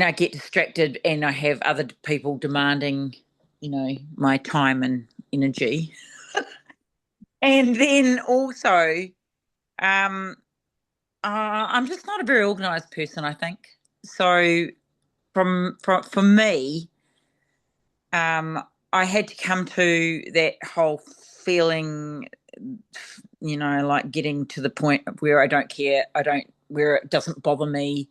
I get distracted and I have other people demanding, my time and energy. And then also, I'm just not a very organized person, I think. So for me, I had to come to that whole feeling, like getting to the point where I don't care, where it doesn't bother me,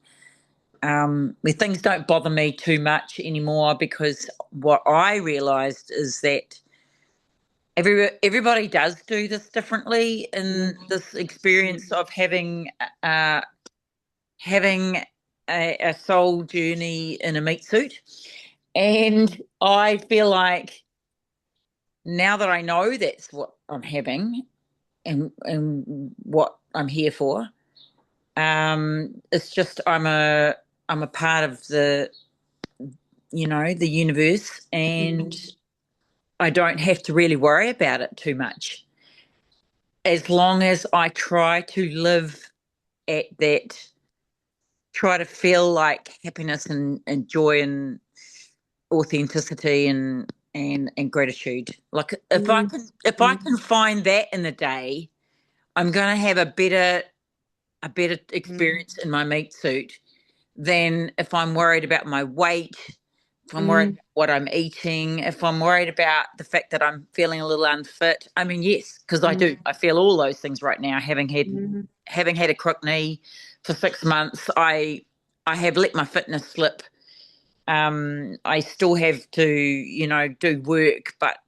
where things don't bother me too much anymore, because what I realized is that everybody does do this differently in this experience of having a soul journey in a meat suit. And I feel like now that I know that's what I'm having and what I'm here for, it's just I'm a part of the universe, and I don't have to really worry about it too much, as long as I try to live at that, try to feel like happiness and joy and authenticity and gratitude. Like if I can find that in the day, I'm going to have a better experience in my meat suit than if I'm worried about my weight, if I'm worried about what I'm eating, if I'm worried about the fact that I'm feeling a little unfit. I mean, yes, because I do. I feel all those things right now. Having had a crook knee for 6 months, I have let my fitness slip. I still have to, do work, but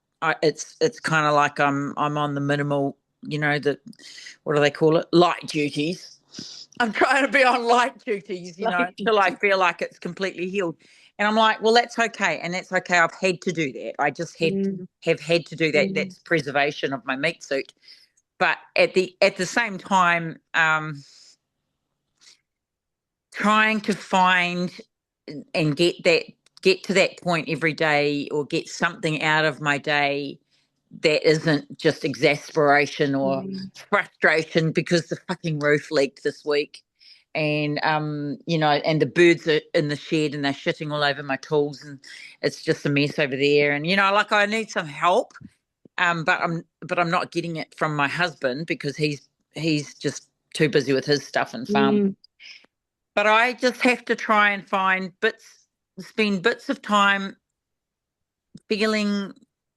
it's kind of like I'm on the minimal, what do they call it? Light duties. I'm trying to be on light duties, until I feel like it's completely healed. And I'm like, well, that's okay. And that's okay. I've had to do that. I just have had to do that. That's preservation of my meat suit. But at the same time, trying to find and get to that point every day, or get something out of my day that isn't just exasperation or frustration because the fucking roof leaked this week. and and the birds are in the shed and they're shitting all over my tools, and it's just a mess over there. And like I need some help, but I'm not getting it from my husband because he's just too busy with his stuff and farm. Mm. But I just have to try and spend bits of time feeling,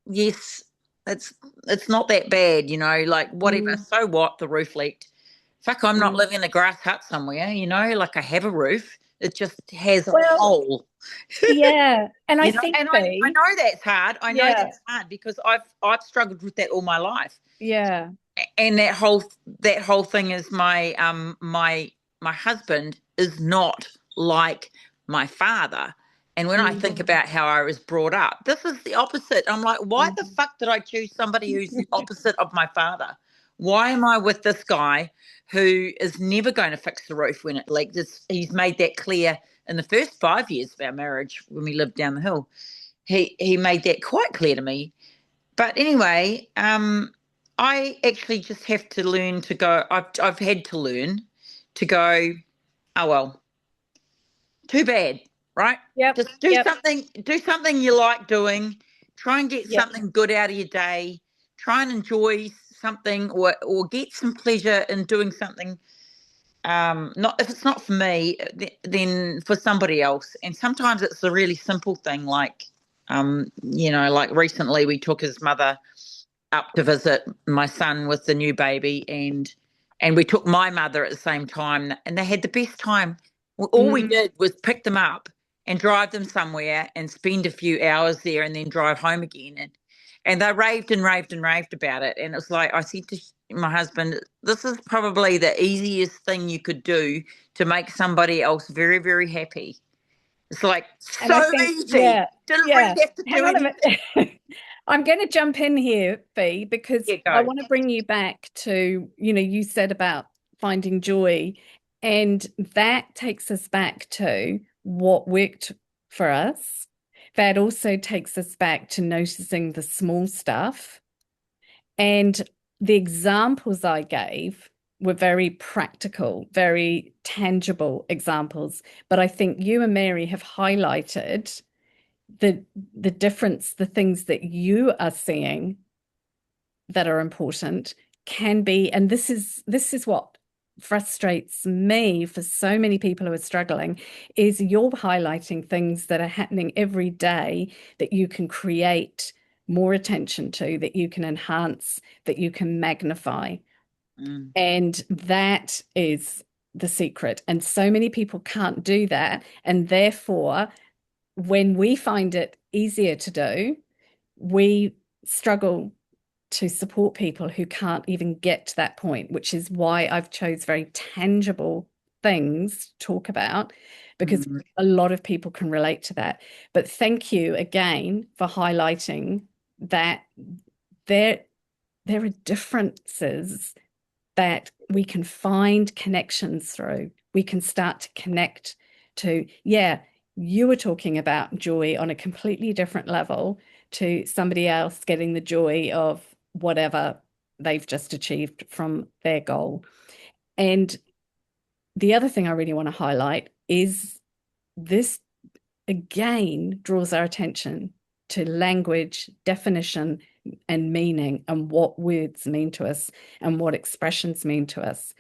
yes, it's not that bad, like whatever. So what? The roof leaked. Fuck, I'm not living in a grass hut somewhere, like I have a roof. It just has a hole. Yeah, and I think, and I know that's hard. I know Yeah. that's hard because I've struggled with that all my life. yeah, And that whole thing is my husband is not like my father. And when I think about how I was brought up, this is the opposite. I'm like, why the fuck did I choose somebody who's the opposite of my father? Why am I with this guy who is never going to fix the roof when it leaks? He's made that clear in the first 5 years of our marriage when we lived down the hill. He made that quite clear to me. But anyway, I actually just have to learn to go. I've had to learn to go, oh well, too bad, right? Yep. Just do something you like doing. Try and get Yep. something good out of your day. Try and enjoy something or get some pleasure in doing something. Not if it's not for me, then for somebody else. And sometimes it's a really simple thing, like like recently we took his mother up to visit my son with the new baby, and we took my mother at the same time, and they had the best time. All we did was pick them up and drive them somewhere and spend a few hours there and then drive home again, and they raved and raved and raved about it. And it was like, I said to my husband, this is probably the easiest thing you could do to make somebody else very, very happy. It's like And I so think, easy. yeah, Didn't yeah. really have to Hang do on a anything. minute. I'm going to jump in here, Fee, because Yeah, go. I want to bring you back to, you said about finding joy, and that takes us back to what worked for us. That also takes us back to noticing the small stuff. And the examples I gave were very practical, very tangible examples. But I think you and Mary have highlighted the difference, the things that you are seeing that are important can be, and this is what frustrates me for so many people who are struggling, is you're highlighting things that are happening every day that you can create more attention to, that you can enhance, that you can magnify. And that is the secret. And so many people can't do that. And therefore, when we find it easier to do, we struggle to support people who can't even get to that point, which is why I've chose very tangible things to talk about, because a lot of people can relate to that. But thank you again for highlighting that there are differences that we can find connections through. We can start to connect to, you were talking about joy on a completely different level to somebody else getting the joy of whatever they've just achieved from their goal. And the other thing I really want to highlight is this, again, draws our attention to language, definition, and meaning, and what words mean to us and what expressions mean to us.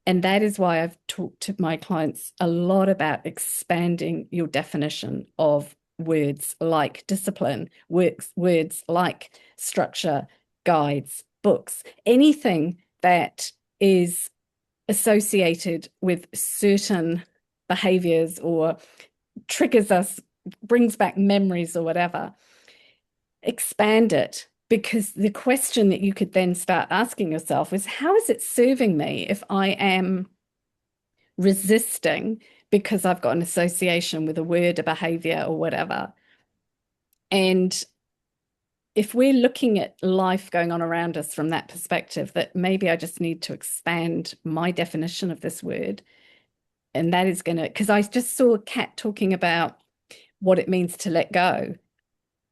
And that is why I've talked to my clients a lot about expanding your definition of words like discipline, words like structure, guides, books, anything that is associated with certain behaviors or triggers us, brings back memories or whatever. Expand it, because the question that you could then start asking yourself is, how is it serving me if I am resisting because I've got an association with a word, a behavior, or whatever? And if we're looking at life going on around us from that perspective, that maybe I just need to expand my definition of this word. And that is going to, because I just saw Kat talking about what it means to let go.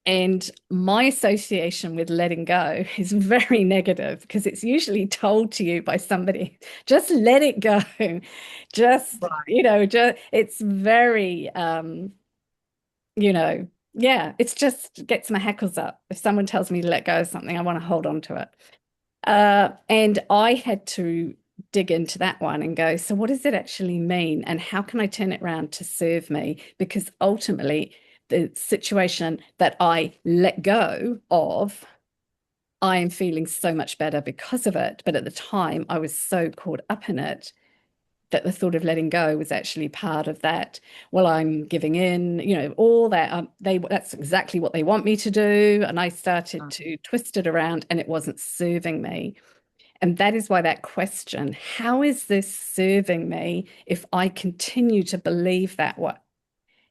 And my association with letting go is very negative because it's usually told to you by somebody, just let it go. Just, it's very, yeah, it's just gets my hackles up. If someone tells me to let go of something, I want to hold on to it. And I had to dig into that one and go, so what does it actually mean? And how can I turn it around to serve me? Because ultimately, the situation that I let go of, I am feeling so much better because of it. But at the time, I was so caught up in it that the thought of letting go was actually part of that. Well, I'm giving in, all that. That's exactly what they want me to do. And I started to twist it around, and it wasn't serving me. And that is why that question, how is this serving me if I continue to believe that way?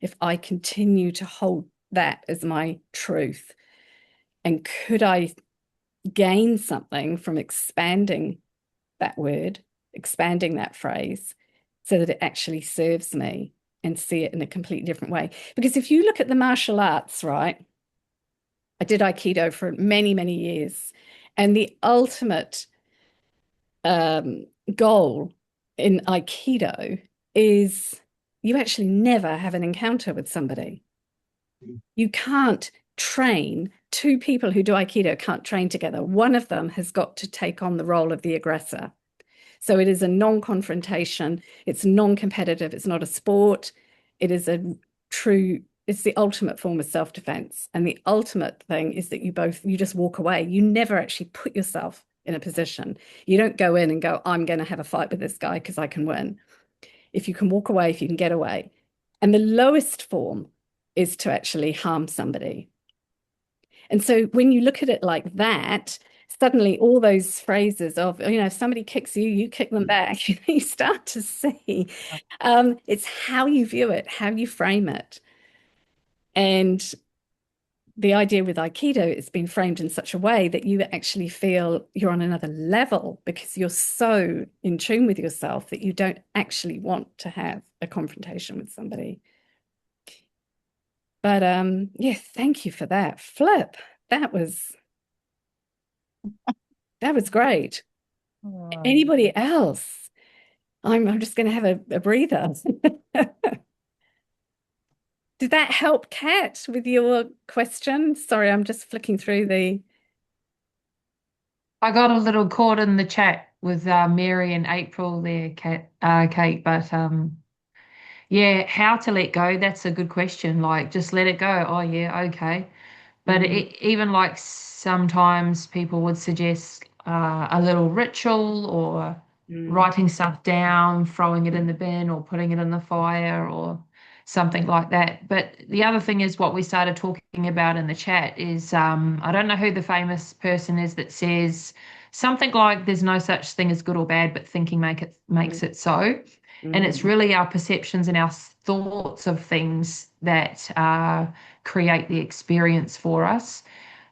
If I continue to hold that as my truth? And could I gain something from expanding that word, expanding that phrase, so that it actually serves me and see it in a completely different way? Because if you look at the martial arts, right? I did Aikido for many, many years. And the ultimate goal in Aikido is you actually never have an encounter with somebody. You can't train two people who do Aikido can't train together. One of them has got to take on the role of the aggressor. So it is a non-confrontation. It's non-competitive. It's not a sport. It is it's the ultimate form of self-defense. And the ultimate thing is that you just walk away. You never actually put yourself in a position. You don't go in and go, I'm going to have a fight with this guy because I can win. If you can walk away, if you can get away. And the lowest form is to actually harm somebody. And so when you look at it like that, suddenly all those phrases of, if somebody kicks you, you kick them back, you start to see it's how you view it, how you frame it. And the idea with Aikido, it's been framed in such a way that you actually feel you're on another level because you're so in tune with yourself that you don't actually want to have a confrontation with somebody. But yeah, thank you for that. Flip, that was great. Anybody else? I'm just going to have a breather. Did that help, Kat, with your question? Sorry, I'm just flicking through the. I got a little caught in the chat with Mary and April there, Kate. But yeah, how to let go? That's a good question. Like, just let it go. Oh yeah, okay. But even like sometimes people would suggest a little ritual or writing stuff down, throwing it in the bin or putting it in the fire or something like that. But the other thing is what we started talking about in the chat is I don't know who the famous person is that says something like there's no such thing as good or bad, but thinking makes it so. And it's really our perceptions and our thoughts of things that create the experience for us.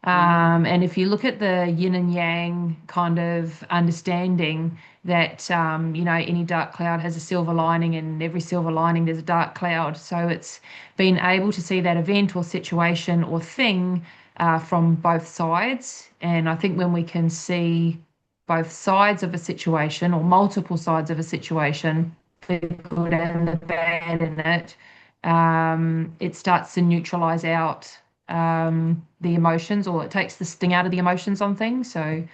And if you look at the yin and yang kind of understanding that, any dark cloud has a silver lining, and every silver lining there's a dark cloud. So it's being able to see that event or situation or thing from both sides. And I think when we can see both sides of a situation or multiple sides of a situation, the good and the bad in it, it starts to neutralize out the emotions, or it takes the sting out of the emotions on things. So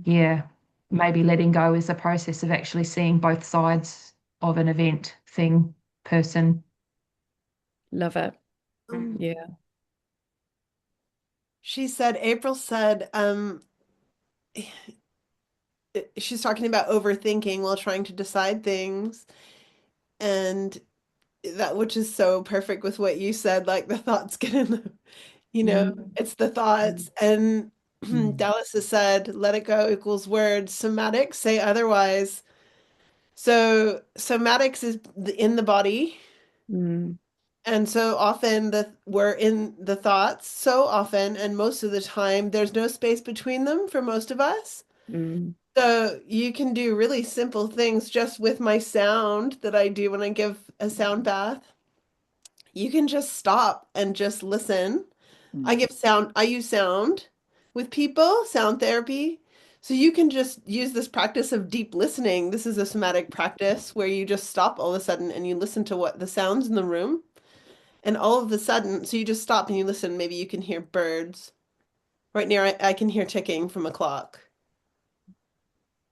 yeah, maybe letting go is the process of actually seeing both sides of an event, thing, person. Love it. Yeah. April said, she's talking about overthinking while trying to decide things. And that, which is so perfect with what you said, like the thoughts get in the, it's the thoughts. And Dallas has said, let it go equals words. Somatics say otherwise. So somatics is in the body. And so often we're in the thoughts so often, and most of the time there's no space between them for most of us. So you can do really simple things just with my sound that I do when I give a sound bath. You can just stop and just listen I use sound with people, sound therapy. So you can just use this practice of deep listening. This is a somatic practice where you just stop all of a sudden and you listen to what the sounds in the room. And all of a sudden, so you just stop and you listen. Maybe you can hear birds. Right now, I can hear ticking from a clock.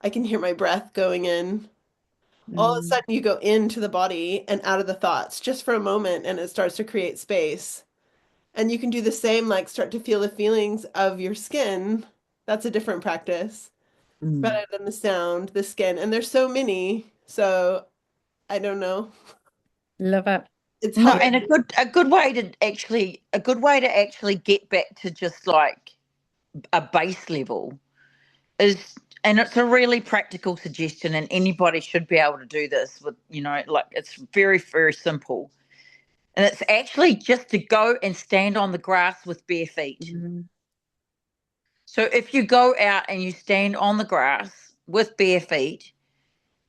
I can hear my breath going in. All of a sudden, you go into the body and out of the thoughts just for a moment, and it starts to create space. And you can do the same, like start to feel the feelings of your skin. That's a different practice, rather than the sound, the skin. And there's so many. So I don't know. Love it. It's No, hard. and a good way to actually get back to just like a base level is, and it's a really practical suggestion, and anybody should be able to do this with, like it's very, very simple. And it's actually just to go and stand on the grass with bare feet. So if you go out and you stand on the grass with bare feet,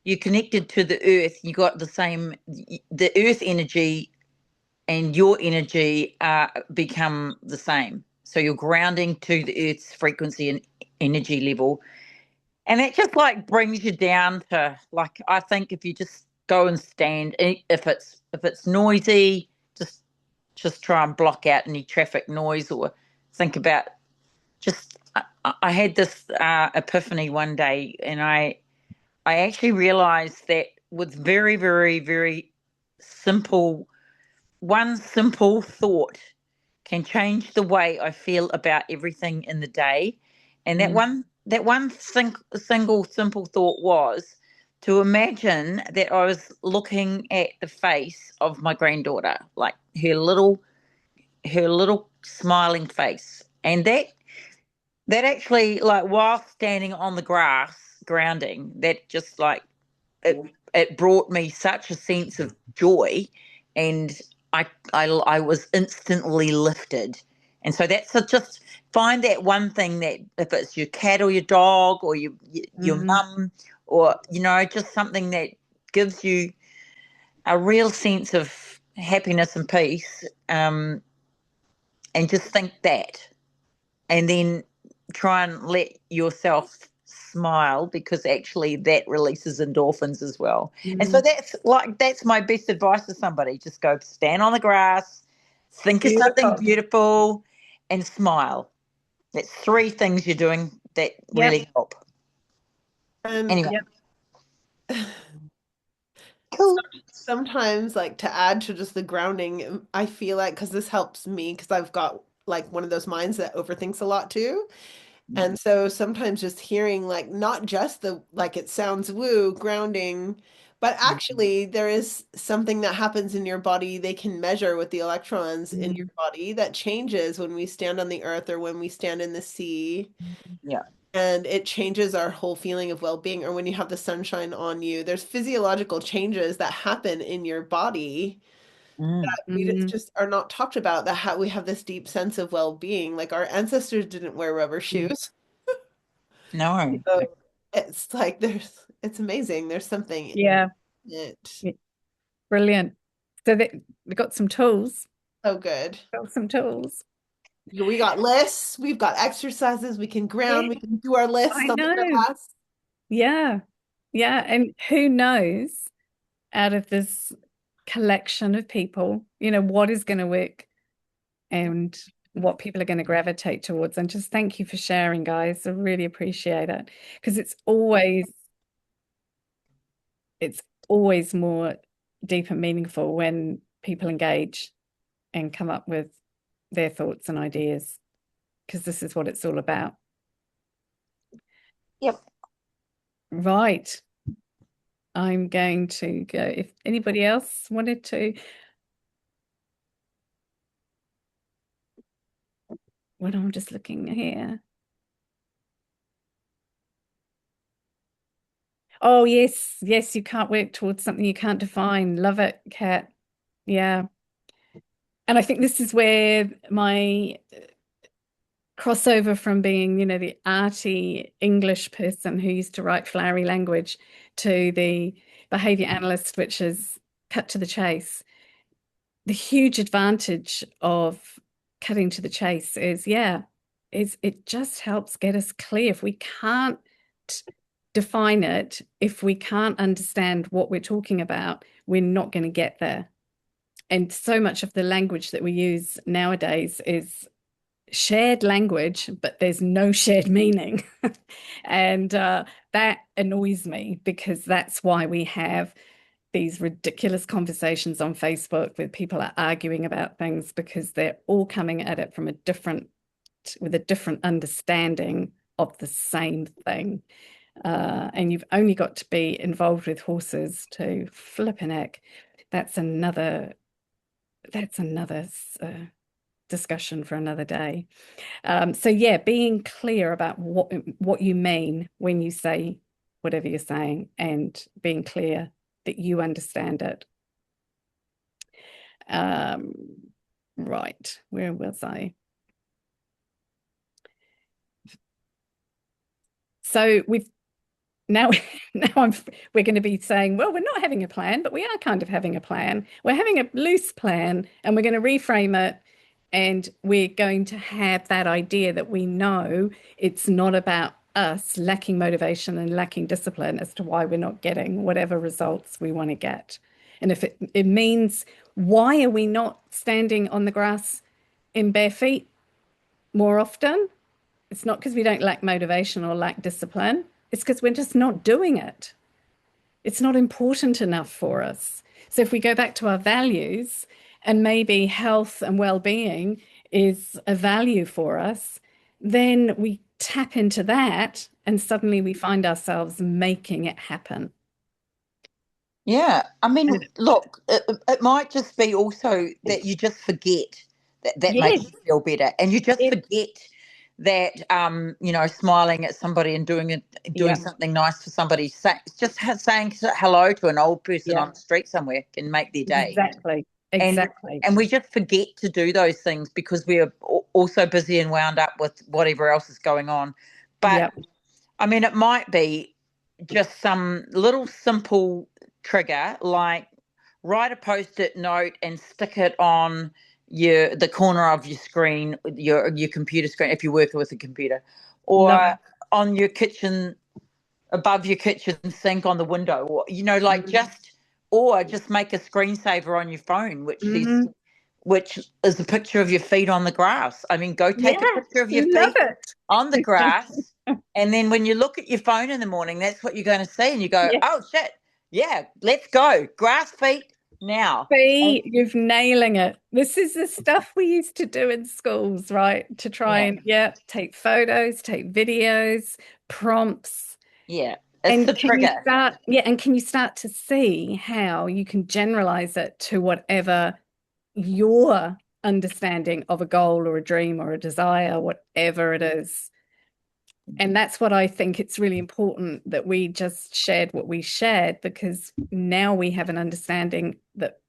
you're connected to the earth. You got the earth energy and your energy become the same. So you're grounding to the earth's frequency and energy level. And that just like brings you down to, like, I think if you just go and stand, if it's noisy, just try and block out any traffic noise, or think about I had this epiphany one day, and I actually realized that with very, very, very one simple thought can change the way I feel about everything in the day. And single simple thought was to imagine that I was looking at the face of my granddaughter, like her little smiling face. And that actually, like, while standing on the grass grounding, that just like it brought me such a sense of joy, and I was instantly lifted. And so just find that one thing, that if it's your cat or your dog or your mum, or just something that gives you a real sense of happiness and peace, and just think that, and then try and let yourself smile, because actually that releases endorphins as well. And so that's my best advice to somebody. Just go stand on the grass, think of something beautiful, and smile. That's 3 things you're doing that really help. And Anyway. Cool. Sometimes, like, to add to just the grounding, I feel like, because this helps me, because I've got like one of those minds that overthinks a lot too. And so sometimes just hearing, like, not just the, like, it sounds woo, grounding, but actually there is something that happens in your body. They can measure with the electrons in your body that changes when we stand on the earth or when we stand in the sea. Yeah. And it changes our whole feeling of well-being. Or when you have the sunshine on you, there's physiological changes that happen in your body that we just are not talked about, that we have this deep sense of well-being. Like, our ancestors didn't wear rubber shoes. No. So it's like it's amazing. There's something Yeah. in it. Brilliant. So we got some tools. So good. Got some tools. We got lists. We've got exercises. We can ground. We can do our lists I on the know. grass. Yeah. Yeah. And who knows, out of this collection of people, what is going to work and what people are going to gravitate towards. And just thank you for sharing, guys. I really appreciate it, because it's always more deep and meaningful when people engage and come up with their thoughts and ideas, because this is what it's all about. Yep. Right. I'm going to go. If anybody else wanted to. Well, I'm just looking here. Oh, yes. Yes, you can't work towards something you can't define. Love it, Kat. Yeah. And I think this is where my crossover from being, the arty English person who used to write flowery language to the behavior analyst, which is cut to the chase. The huge advantage of cutting to the chase is, it just helps get us clear. If we can't define it, if we can't understand what we're talking about, we're not going to get there. And so much of the language that we use nowadays is shared language, but there's no shared meaning. And that annoys me, because that's why we have these ridiculous conversations on Facebook where people are arguing about things, because they're all coming at it from with a different understanding of the same thing. And you've only got to be involved with horses to flip an heck. That's another discussion for another day. So yeah, being clear about what you mean when you say whatever you're saying, and being clear that you understand it. Right, where was I? So we're going to be saying, well, we're not having a plan, but we are kind of having a plan. We're having a loose plan, and we're going to reframe it, and we're going to have that idea that we know it's not about us lacking motivation and lacking discipline as to why we're not getting whatever results we want to get. And if it means, why are we not standing on the grass in bare feet more often? It's not because we don't lack motivation or lack discipline. It's because we're just not doing it. It's not important enough for us. So if we go back to our values, and maybe health and well-being is a value for us, then we tap into that, and suddenly we find ourselves making it happen. Yeah, I mean, look, it might just be also that you just forget that makes you feel better, and you just forget that smiling at somebody and doing something nice for somebody, just saying hello to an old person on the street somewhere can make their day. Exactly. And we just forget to do those things because we are also busy and wound up with whatever else is going on. But I mean, it might be just some little simple trigger, like write a post-it note and stick it on the corner of your screen, your computer screen, if you're working with a computer, or on your kitchen, above your kitchen sink on the window, or just make a screensaver on your phone, which is a picture of your feet on the grass. I mean, go take a picture of your feet on the grass, and then when you look at your phone in the morning, that's what you're going to see, and you go, oh shit, yeah, let's go, grass feet now. See, you're nailing it. This is the stuff we used to do in schools, right? To try and take photos, take videos, prompts. Yeah. It's the trigger. Can you start to see how you can generalize it to whatever your understanding of a goal or a dream or a desire, whatever it is. And that's what I think it's really important that we just shared what we shared, because now we have an understanding that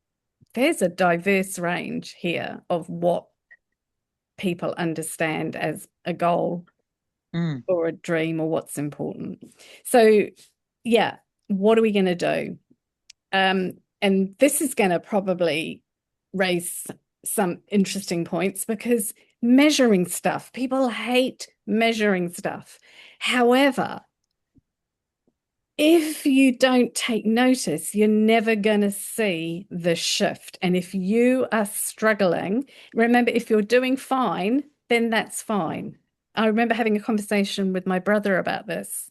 there's a diverse range here of what people understand as a goal or a dream or what's important. So, what are we going to do? And this is going to probably raise some interesting points, because measuring stuff, people hate measuring stuff. However, if you don't take notice, you're never going to see the shift. And if you are struggling, remember, if you're doing fine, then that's fine. I remember having a conversation with my brother about this,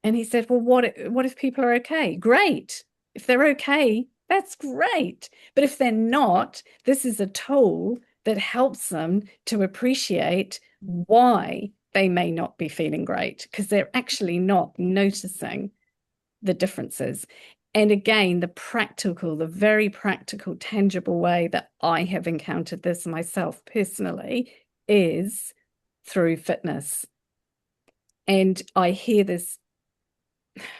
and he said, well, what if people are okay? Great. If they're okay, that's great. But if they're not, this is a tool that helps them to appreciate why they may not be feeling great, because they're actually not noticing the differences. And again, the very practical, tangible way that I have encountered this myself personally is through fitness. And I hear this,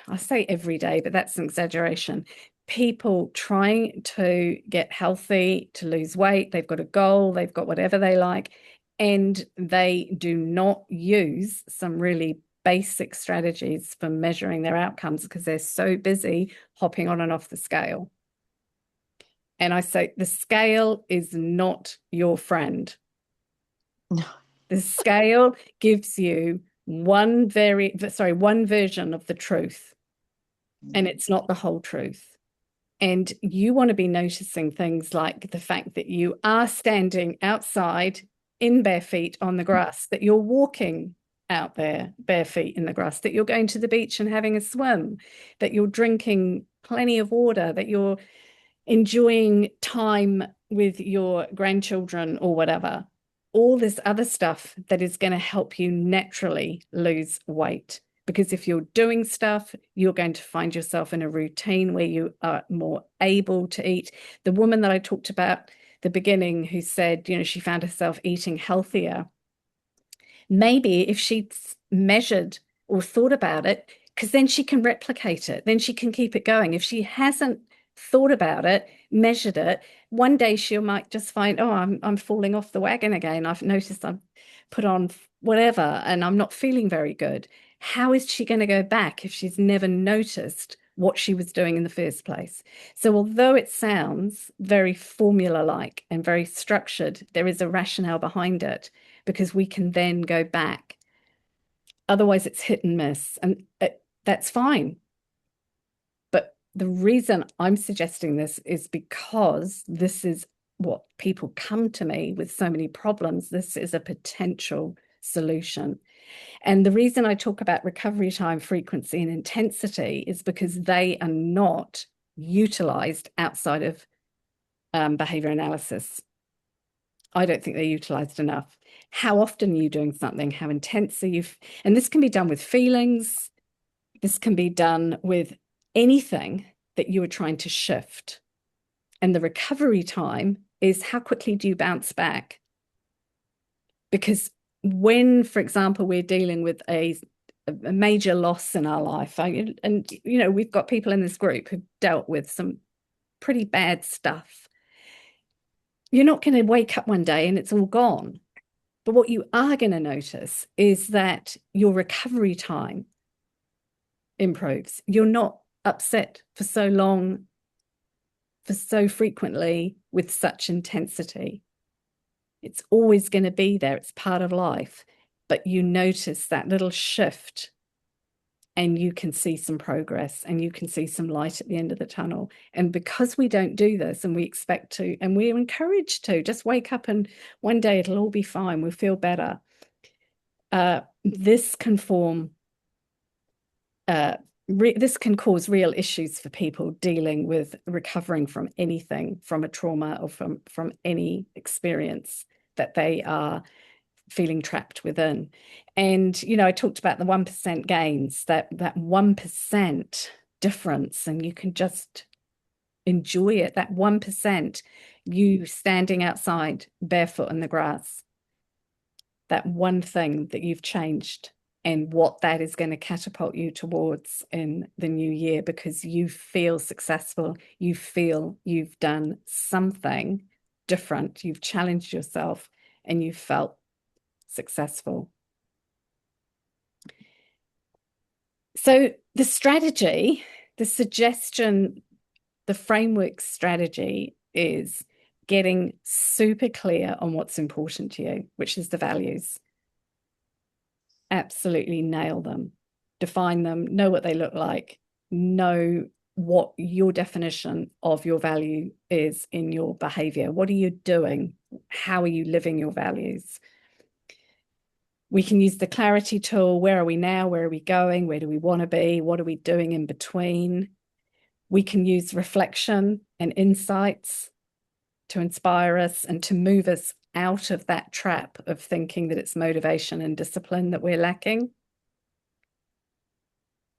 I say every day, but that's an exaggeration. People trying to get healthy, to lose weight, they've got a goal, they've got whatever they like, and they do not use some really basic strategies for measuring their outcomes because they're so busy hopping on and off the scale. And I say the scale is not your friend. The scale gives you one version of the truth, and it's not the whole truth. And you want to be noticing things like the fact that you are standing outside in bare feet on the grass, that you're walking out there bare feet in the grass, that you're going to the beach and having a swim, that you're drinking plenty of water, that you're enjoying time with your grandchildren or whatever. All this other stuff that is going to help you naturally lose weight. Because if you're doing stuff, you're going to find yourself in a routine where you are more able to eat. The woman that I talked about at the beginning who said, you know, she found herself eating healthier. Maybe if she measured or thought about it, because then she can replicate it, then she can keep it going. If she hasn't thought about it, measured it, one day she might just find, oh, I'm falling off the wagon again. I've noticed I've put on whatever and I'm not feeling very good. How is she going to go back if she's never noticed what she was doing in the first place? So although it sounds very formula-like and very structured, there is a rationale behind it because we can then go back. Otherwise, it's hit and miss, and that's fine. But the reason I'm suggesting this is because this is what people come to me with so many problems. This is a potential solution. And the reason I talk about recovery time, frequency, and intensity is because they are not utilized outside of behavior analysis. I don't think they're utilized enough. How often are you doing something? How intense are you? And this can be done with feelings. This can be done with anything that you are trying to shift. And the recovery time is how quickly do you bounce back? Because when, for example, we're dealing with a major loss in our life, and you know, we've got people in this group who've dealt with some pretty bad stuff. You're not going to wake up one day and it's all gone. But what you are going to notice is that your recovery time improves. You're not upset for so long, for so frequently, with such intensity. It's always going to be there. It's part of life. But you notice that little shift and you can see some progress and you can see some light at the end of the tunnel. And because we don't do this and we expect to, and we're encouraged to just wake up and one day it'll all be fine, we'll feel better. This can form, this can cause real issues for people dealing with recovering from anything, from a trauma or from any experience that they are feeling trapped within. And, you know, I talked about the 1% gains, that 1% difference, and you can just enjoy it. That 1%, you standing outside barefoot in the grass, that one thing that you've changed and what that is going to catapult you towards in the new year, because you feel successful, you feel you've done something different, you've challenged yourself and you felt successful. So the strategy, the suggestion, the framework strategy is getting super clear on what's important to you, which is the values. Absolutely nail them, define them, know what they look like, know what your definition of your value is in your behavior. What are you doing? How are you living your values? We can use the clarity tool. Where are we now? Where are we going? Where do we want to be? What are we doing in between? We can use reflection and insights to inspire us and to move us out of that trap of thinking that it's motivation and discipline that we're lacking.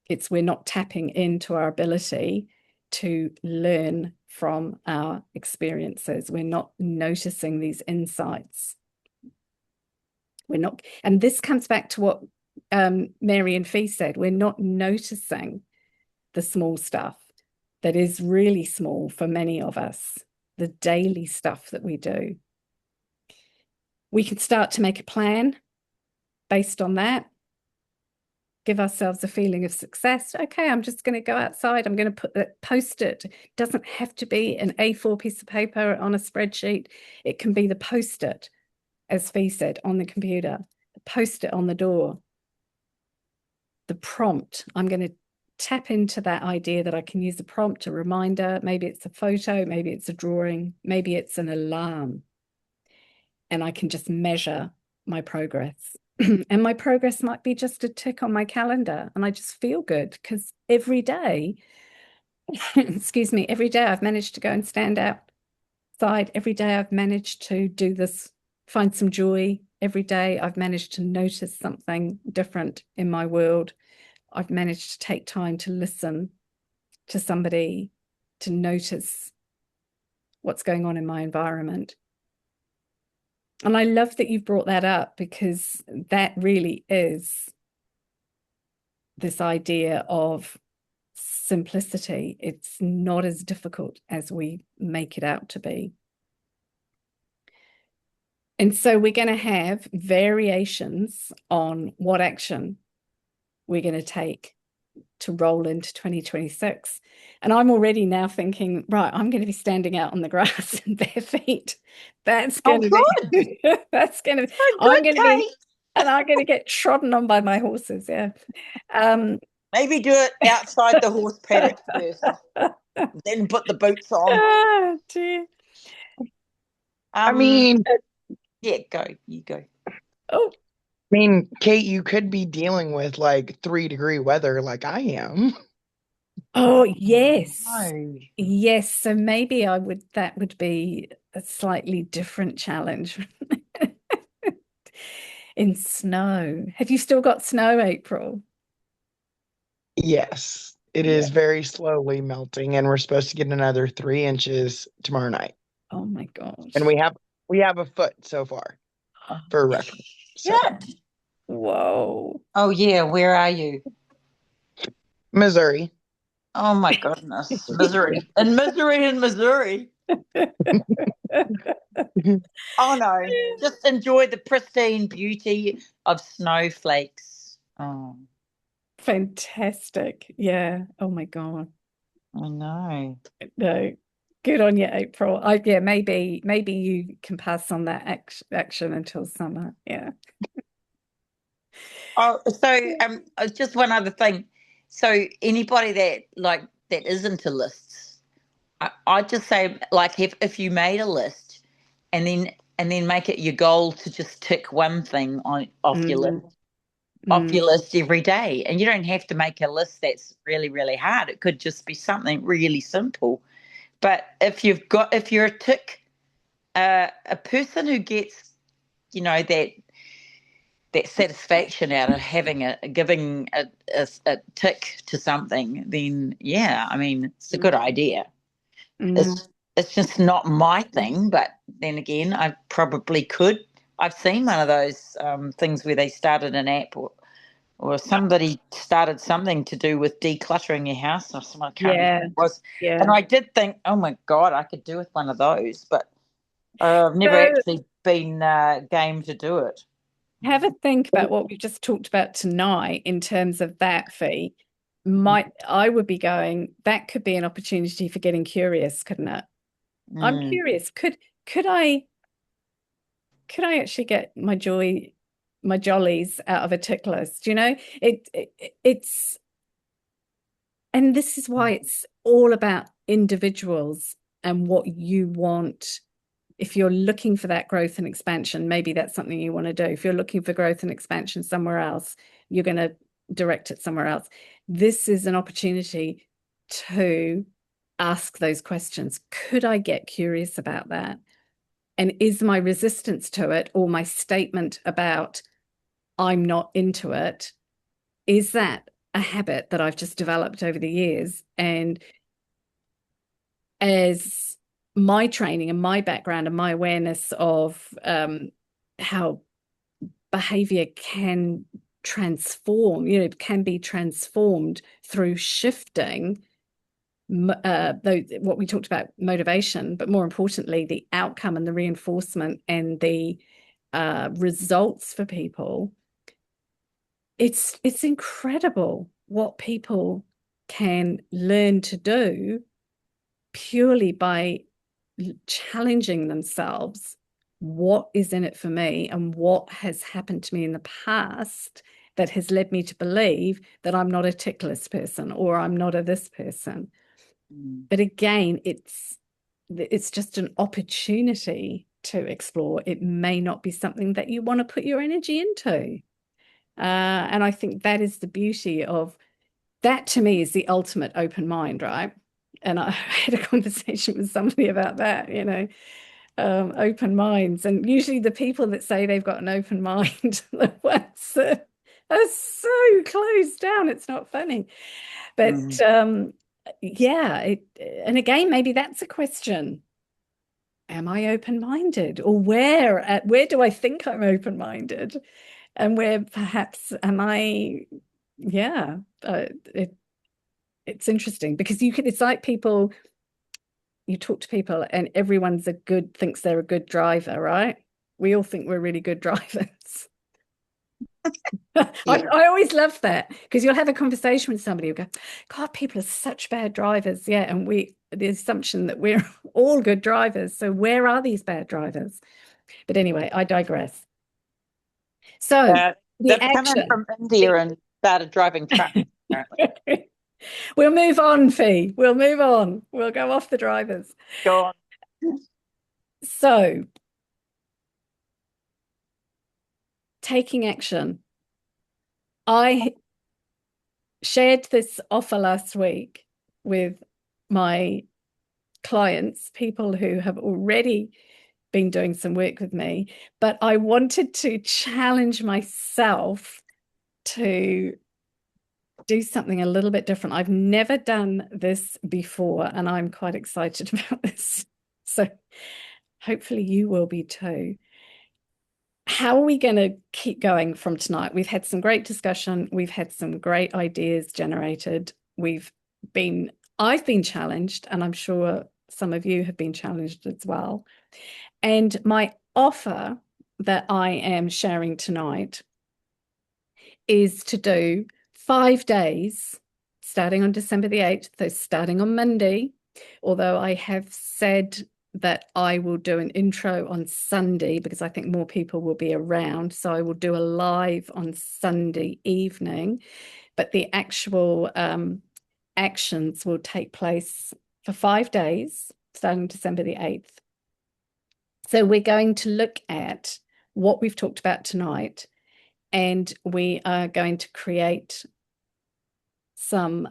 It's we're not tapping into our ability to learn from our experiences. We're not noticing these insights. We're not, and this comes back to what Marian Fee said, we're not noticing the small stuff that is really small for many of us, the daily stuff that we do. We can start to make a plan based on that. Give ourselves a feeling of success. Okay, I'm just going to go outside. I'm going to post it. It doesn't have to be an A4 piece of paper on a spreadsheet. It can be the post-it. as Fee said, on the computer, post it on the door. The prompt, I'm going to tap into that idea that I can use the prompt, a reminder. Maybe it's a photo, maybe it's a drawing, maybe it's an alarm. And I can just measure my progress. And my progress might be just a tick on my calendar. And I just feel good because every day, excuse me, every day I've managed to go and stand outside. Every day I've managed to do this, find some joy. Every day I've managed to notice something different in my world. I've managed to take time to listen to somebody, to notice what's going on in my environment. And I love that you've brought that up, because that really is this idea of simplicity. It's not as difficult as we make it out to be. And so we're going to have variations on what action we're going to take to roll into 2026. And I'm already now thinking, right, I'm going to be standing out on the grass in bare feet. That's going to be, that's going to be, I'm going to be, and I'm going to get trodden on by my horses. Yeah. Maybe do it outside the horse paddock first, then put the boots on. Oh, dear. I mean, yeah, you go. Oh, I mean, Kate, you could be dealing with like 3-degree weather like I am. oh, yes. No. Yes. So maybe that would be a slightly different challenge in snow. Have you still got snow, April? Yes, it is very slowly melting, and we're supposed to get another 3 inches tomorrow night. Oh my gosh. And we have a foot so far for reference. So, Yeah. Whoa. Oh yeah, where are you? Missouri. Oh my goodness, Missouri and Missouri. Oh no, just enjoy the pristine beauty of snowflakes. Oh, Fantastic. Yeah. Oh my God. I know. No. Good on you, April. Yeah, maybe you can pass on that action until summer. Yeah. Oh, so just one other thing. So anybody that is into lists, I'd just say, like, if you made a list and then make it your goal to just tick one thing off your list every day. And you don't have to make a list that's really, really hard. It could just be something really simple. But if you're a person who gets, that satisfaction out of giving a tick to something, then yeah, I mean, it's a good idea. It's just not my thing, but then again, I probably could. I've seen one of those things where they started an app or somebody started something to do with decluttering your house or something. I can't remember what it was. Yeah. And I did think, oh my God, I could do with one of those, but I've never actually been game to do it. Have a think about what we've just talked about tonight in terms of that, Fee. I would be going, that could be an opportunity for getting curious, couldn't it? I'm curious. Could I actually get my jollies out of a tick list? You know, it's, and this is why it's all about individuals and what you want. If you're looking for that growth and expansion, maybe that's something you want to do. If you're looking for growth and expansion somewhere else, you're going to direct it somewhere else. This is an opportunity to ask those questions. Could I get curious about that? And is my resistance to it, or my statement about I'm not into it, is that a habit that I've just developed over the years? And as my training and my background and my awareness of how behavior can transform, can be transformed through shifting what we talked about, motivation, but more importantly, the outcome and the reinforcement and the results for people. It's incredible what people can learn to do purely by challenging themselves what is in it for me and what has happened to me in the past that has led me to believe that I'm not a tickless person or I'm not a this person. But again, it's just an opportunity to explore. It may not be something that you want to put your energy into. And I think that is the beauty of that. To me, is the ultimate open mind, right? And I had a conversation with somebody about that, open minds. And usually the people that say they've got an open mind are the ones that are so closed down. It's not funny. But yeah, and again, maybe that's a question. Am I open-minded? Or where do I think I'm open-minded? And where perhaps am I, it's interesting because it's like people, you talk to people and everyone's thinks they're a good driver, right? We all think we're really good drivers. I always love that because you'll have a conversation with somebody who go, God, people are such bad drivers. Yeah. And the assumption that we're all good drivers. So where are these bad drivers? But anyway, I digress. So they've come in from India and started driving trucks. We'll move on, Fee. We'll move on. We'll go off the drivers. Go on. So, taking action. I shared this offer last week with my clients, people who have already been doing some work with me, but I wanted to challenge myself to do something a little bit different. I've never done this before, and I'm quite excited about this. So hopefully you will be too. How are we going to keep going from tonight? We've had some great discussion. We've had some great ideas generated. I've been challenged, and I'm sure some of you have been challenged as well. And my offer that I am sharing tonight is to do 5 days, starting on December the 8th, so starting on Monday, although I have said that I will do an intro on Sunday because I think more people will be around. So I will do a live on Sunday evening, but the actual actions will take place for 5 days, starting December the 8th. So we're going to look at what we've talked about tonight, and we are going to create some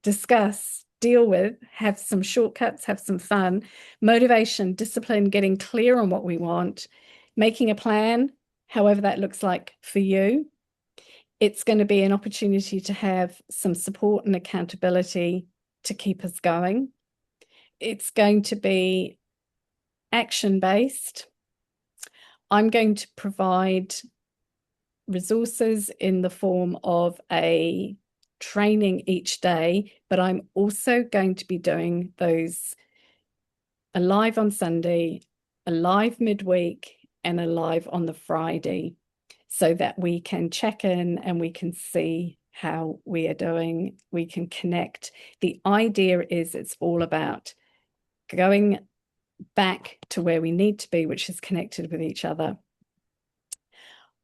discuss, deal with, have some shortcuts, have some fun, motivation, discipline, getting clear on what we want, making a plan, however that looks like for you. It's going to be an opportunity to have some support and accountability to keep us going. It's going to be action-based. I'm going to provide resources in the form of a training each day, but I'm also going to be doing those a live on Sunday, a live midweek, and a live on the Friday, so that we can check in and we can see how we are doing. We can connect. The idea is it's all about going back to where we need to be, which is connected with each other.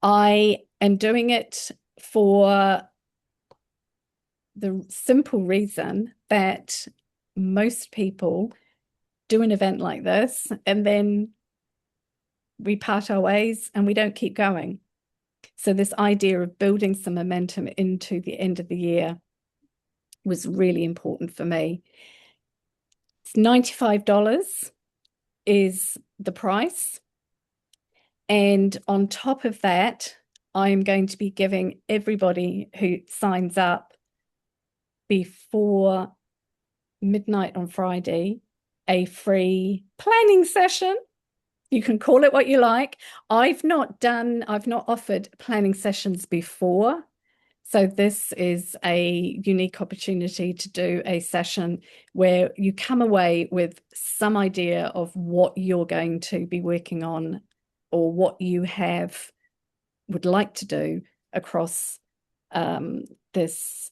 I am doing it for the simple reason that most people do an event like this and then we part our ways and we don't keep going. So this idea of building some momentum into the end of the year was really important for me. It's $95 is the price. And on top of that, I'm going to be giving everybody who signs up before midnight on Friday a free planning session. You can call it what you like. I've not offered planning sessions before. So this is a unique opportunity to do a session where you come away with some idea of what you're going to be working on or what you would like to do across this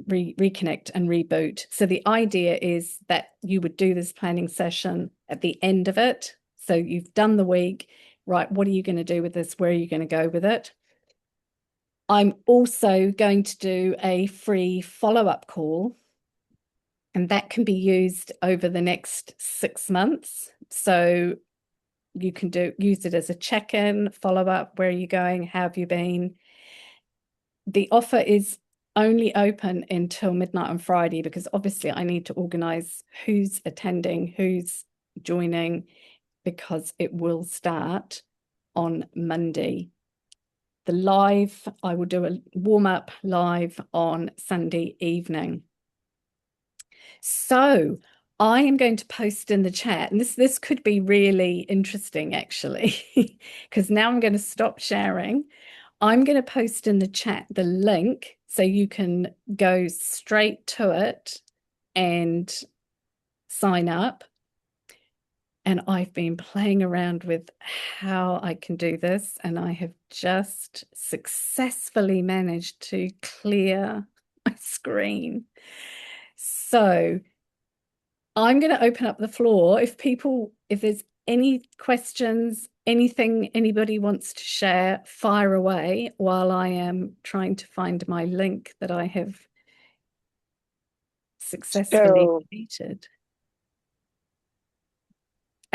reconnect and reboot. So the idea is that you would do this planning session at the end of it. So you've done the week, right? What are you going to do with this? Where are you going to go with it? I'm also going to do a free follow-up call, and that can be used over the next 6 months. So you can use it as a check-in, follow-up. Where are you going? How have you been? The offer is only open until midnight on Friday, because obviously I need to organize who's attending, who's joining, because it will start on Monday. The live, I will do a warm-up live on Sunday evening. So I am going to post in the chat, and this could be really interesting actually, because now I'm going to stop sharing. I'm going to post in the chat the link so you can go straight to it and sign up. And I've been playing around with how I can do this, and I have just successfully managed to clear my screen. So I'm going to open up the floor. If there's any questions, anything anybody wants to share, fire away while I am trying to find my link that I have successfully deleted.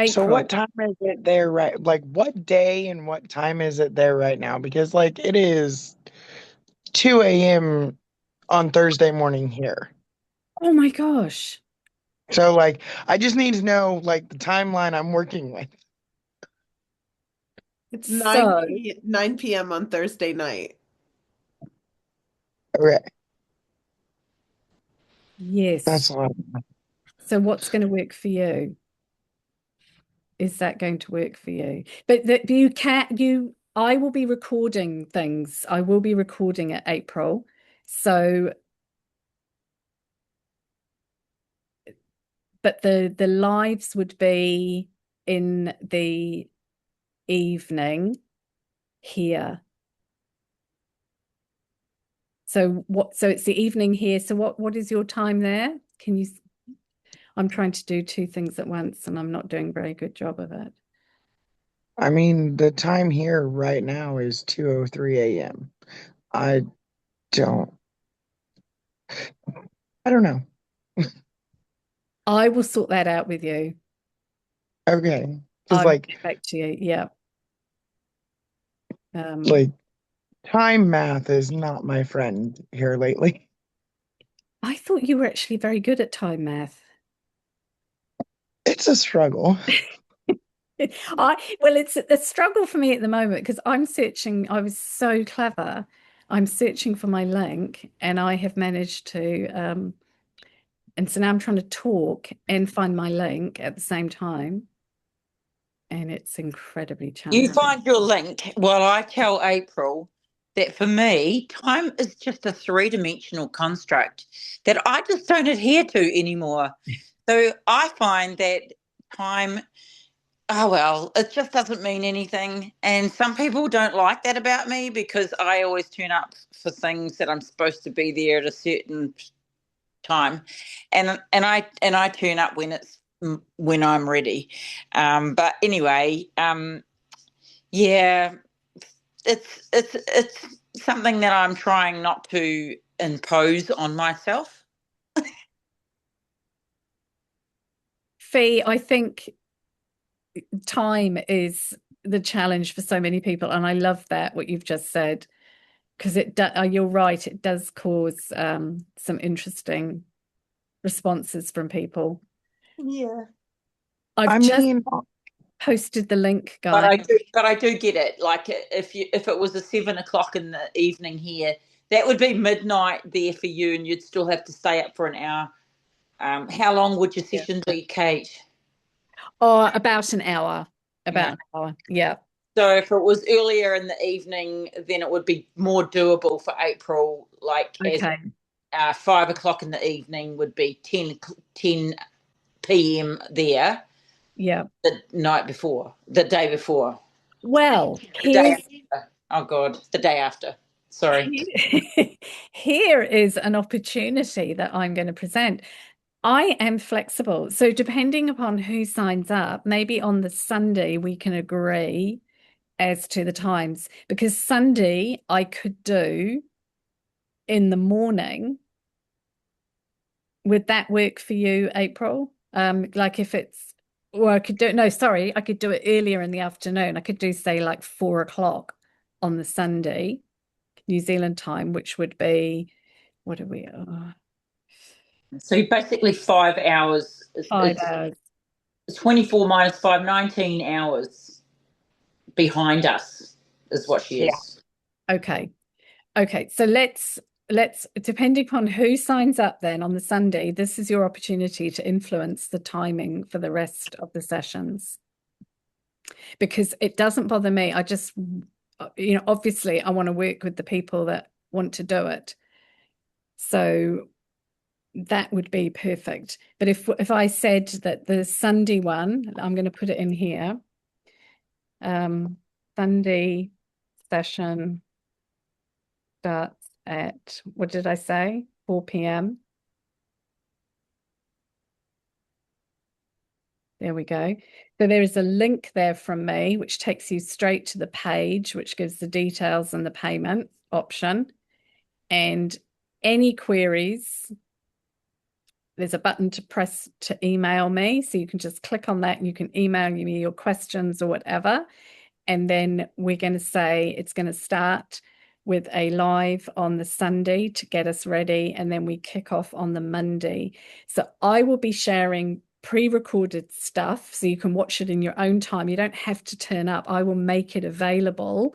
So April. what time is it there, right? Like what day and what time is it there right now? Because like it is 2 a.m. on Thursday morning here. Oh my gosh. So like I just need to know like the timeline I'm working with. It's So 9 p.m. on Thursday night. Okay. yes. That's a lot. So what's going to work for you? Is that going to work for you? But I will be recording things. I will be recording it, April. So, but the lives would be in the evening here. So it's the evening here. So what is your time there? I'm trying to do two things at once and I'm not doing a very good job of it. I mean, the time here right now is 2:03 a.m. I don't know. I will sort that out with you. Okay. I'll Because get back to you. Yeah. like time math is not my friend here lately. I thought you were actually very good at time math. It's a struggle. Well, it's a struggle for me at the moment because I'm searching. I was so clever. I'm searching for my link and I have managed to, and so now I'm trying to talk and find my link at the same time. And it's incredibly challenging. You find your link. Well, I tell April that for me, time is just a three-dimensional construct that I just don't adhere to anymore. So I find that time, oh well, it just doesn't mean anything. And some people don't like that about me because I always turn up for things that I'm supposed to be there at a certain time, and I turn up when I'm ready. But anyway, yeah, it's something that I'm trying not to impose on myself. Fee, I think time is the challenge for so many people, and I love that what you've just said, because you're right, it does cause some interesting responses from people. Yeah, I've just posted the link, guys. But I do get it. Like if it was a 7 o'clock in the evening here, that would be midnight there for you, and you'd still have to stay up for an hour. How long would your session be, Kate? Oh, about an hour. About an hour. Yeah. So if it was earlier in the evening, then it would be more doable for April. Like okay. 5 o'clock in the evening would be 10 p.m. there. Yeah. The day before. Well, the day after. Oh God, the day after. Sorry. Here is an opportunity that I'm going to present. I am flexible. So depending upon who signs up, maybe on the Sunday we can agree as to the times, because Sunday I could do in the morning. Would that work for you, April? Like if it's, or I could do, no, sorry, I could do it earlier in the afternoon. I could do, say, like 4 o'clock on the Sunday, New Zealand time, which would be, what are we? So basically 5 hours. 5 It's hours. 24 minus 5, 19 hours behind us is what she is. Okay. So let's depending upon who signs up then on the Sunday, this is your opportunity to influence the timing for the rest of the sessions. Because it doesn't bother me. I just, obviously I want to work with the people that want to do it. So that would be perfect. But if I said that the Sunday one, I'm going to put it in here. Sunday session starts at, what did I say? 4 p.m. There we go. So there is a link there from me, which takes you straight to the page, which gives the details and the payment option. And any queries, there's a button to press to email me. So you can just click on that and you can email me your questions or whatever. And then we're going to say it's going to start with a live on the Sunday to get us ready. And then we kick off on the Monday. So I will be sharing pre-recorded stuff so you can watch it in your own time. You don't have to turn up. I will make it available.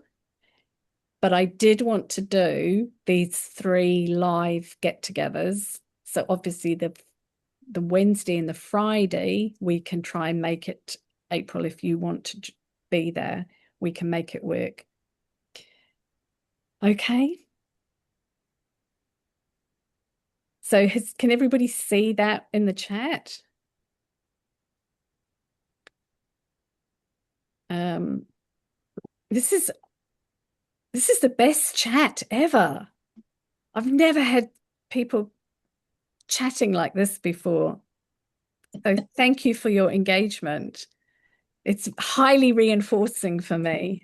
But I did want to do these 3 live get-togethers. So obviously the Wednesday and the Friday, we can try and make it, April, if you want to be there, we can make it work. Okay. So can everybody see that in the chat? This is the best chat ever. I've never had people chatting like this before. So thank you for your engagement. It's highly reinforcing for me.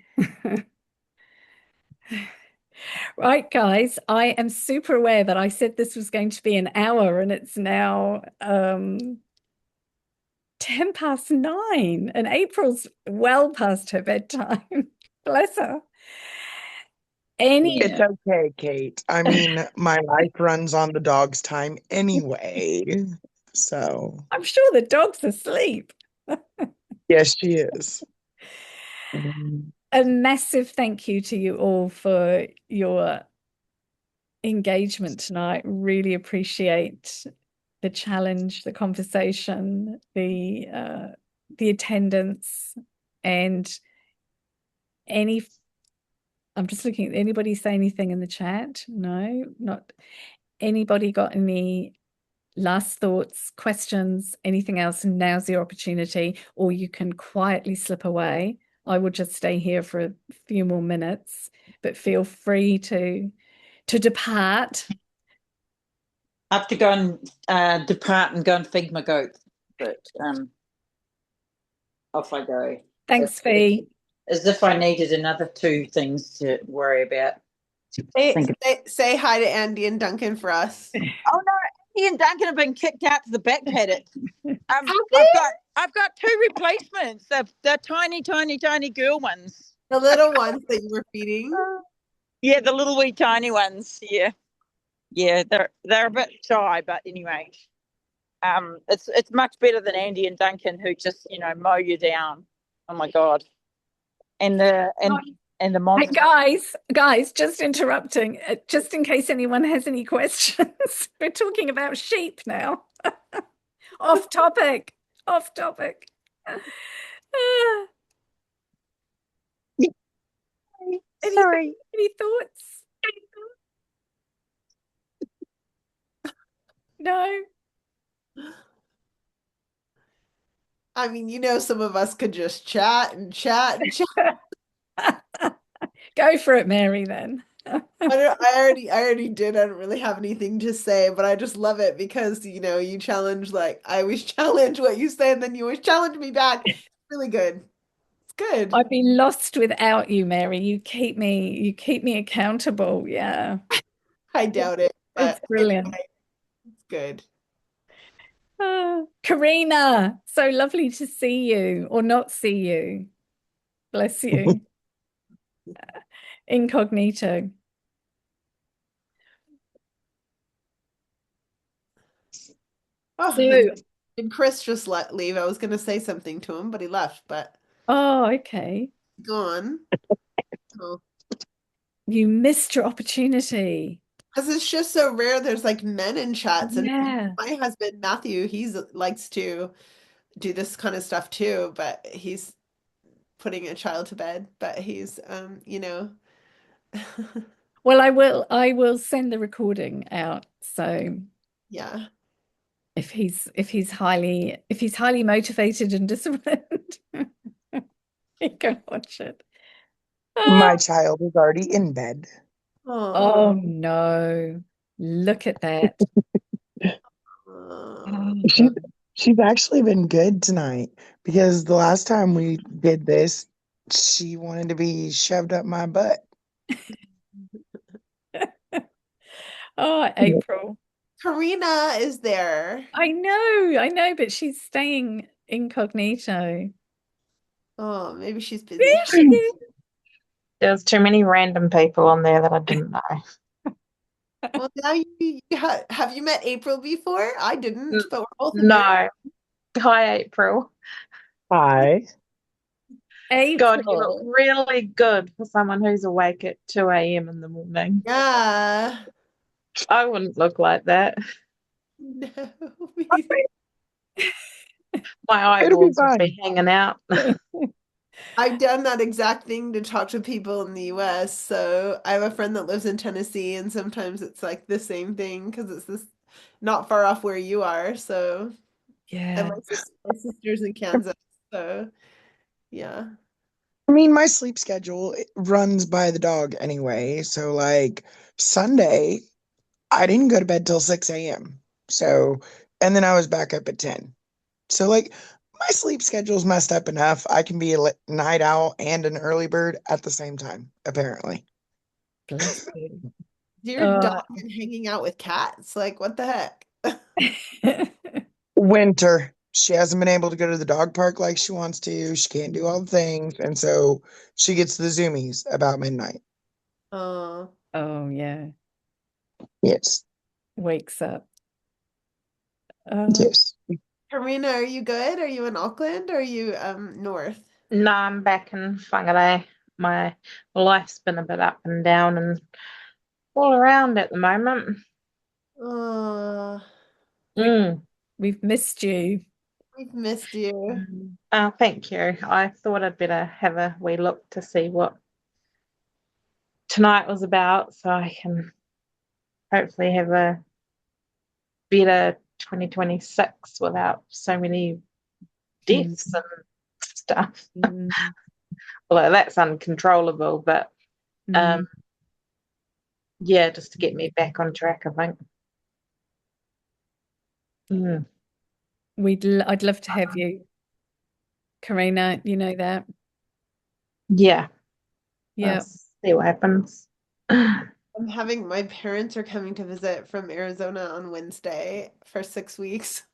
Right, guys, I am super aware that I said this was going to be an hour and it's now 9:10 and April's well past her bedtime. Bless her. It's okay, Kate. I mean, my life runs on the dog's time anyway. So I'm sure the dog's asleep. yes, she is. A massive thank you to you all for your engagement tonight. Really appreciate the challenge, the conversation, the attendance, and I'm just looking at anybody say anything in the chat. No, not anybody got any last thoughts, questions, anything else. Now's your opportunity, or you can quietly slip away. I will just stay here for a few more minutes, but feel free to depart. I have to go and depart and go and feed my goat, but off I go. Thanks, Fee. As if I needed another 2 things to worry about. Say hi to Andy and Duncan for us. Oh no, Andy and Duncan have been kicked out to the back paddock. I've got 2 replacements. They're tiny girl ones. The little ones that you were feeding. Yeah, the little wee tiny ones. Yeah, they're a bit shy, but anyway, it's much better than Andy and Duncan, who just mow you down. Oh my God. And the monster. Guys, just interrupting, just in case anyone has any questions. We're talking about sheep now. Off topic. Sorry. Any thoughts? No. I mean, some of us could just chat and chat and chat. Go for it, Mary, then. I already did. I don't really have anything to say, but I just love it because, you challenge, like, I always challenge what you say and then you always challenge me back. Really good. It's good. I'd be lost without you, Mary. You keep me accountable. Yeah. I doubt it, It's but brilliant. anyway, it's good. Karina, so lovely to see you or not see you. Bless you. Incognito. Oh, So, did Chris just leave? I was going to say something to him, but he left, but okay. gone. Oh. You missed your opportunity. Because it's just so rare. There's like men in chats, and Yeah. my husband Matthew, he's likes to do this kind of stuff too, but he's putting a child to bed. But he's, Well, I will send the recording out. So yeah. if he's highly motivated and disciplined, he can watch it. My child is already in bed. Oh no. Look at that. She, she's actually been good tonight because the last time we did this, she wanted to be shoved up my butt. Oh, April. Karina is there. I know, but she's staying incognito. Oh, maybe she's busy. There she is. There's too many random people on there that I didn't know. Well, now have you met April before? I didn't, but we're both in there. No. Hi, April. Hi. God, you look April. really good for someone who's awake at 2 a.m. in the morning. Yeah. I wouldn't look like that. No. My It'll be eyeballs would fine. be hanging out. I've done that exact thing to talk to people in the US. So I have a friend that lives in Tennessee, and sometimes it's like the same thing because it's this not far off where you are. So, and Yeah. my sister's in Kansas. So, yeah. I mean, my sleep schedule runs by the dog anyway. So, like, Sunday, I didn't go to bed till 6 a.m. So, and then I was back up at 10. So, like, my sleep schedule's messed up enough. I can be a night owl and an early bird at the same time, apparently. Bless you. Your dog and hanging out with cats. Like, what the heck? Winter. She hasn't been able to go to the dog park like she wants to. She can't do all the things. And so she gets the zoomies about midnight. Oh, Oh, yeah. Yes. Wakes up. Yes. Karina, are you good? Are you in Auckland or are you north? No, I'm back in Whangarei. My life's been a bit up and down and all around at the moment. Oh, We've missed you. we've missed you. Thank you. I thought I'd better have a wee look to see what tonight was about so I can hopefully have a better 2026 without so many deaths and stuff. Mm. Although that's uncontrollable, but Mm. yeah, just to get me back on track, I think. I'd love to have you, Karina. You know that. Yeah. Yeah. Let's see what happens. My parents are coming to visit from Arizona on Wednesday for 6 weeks.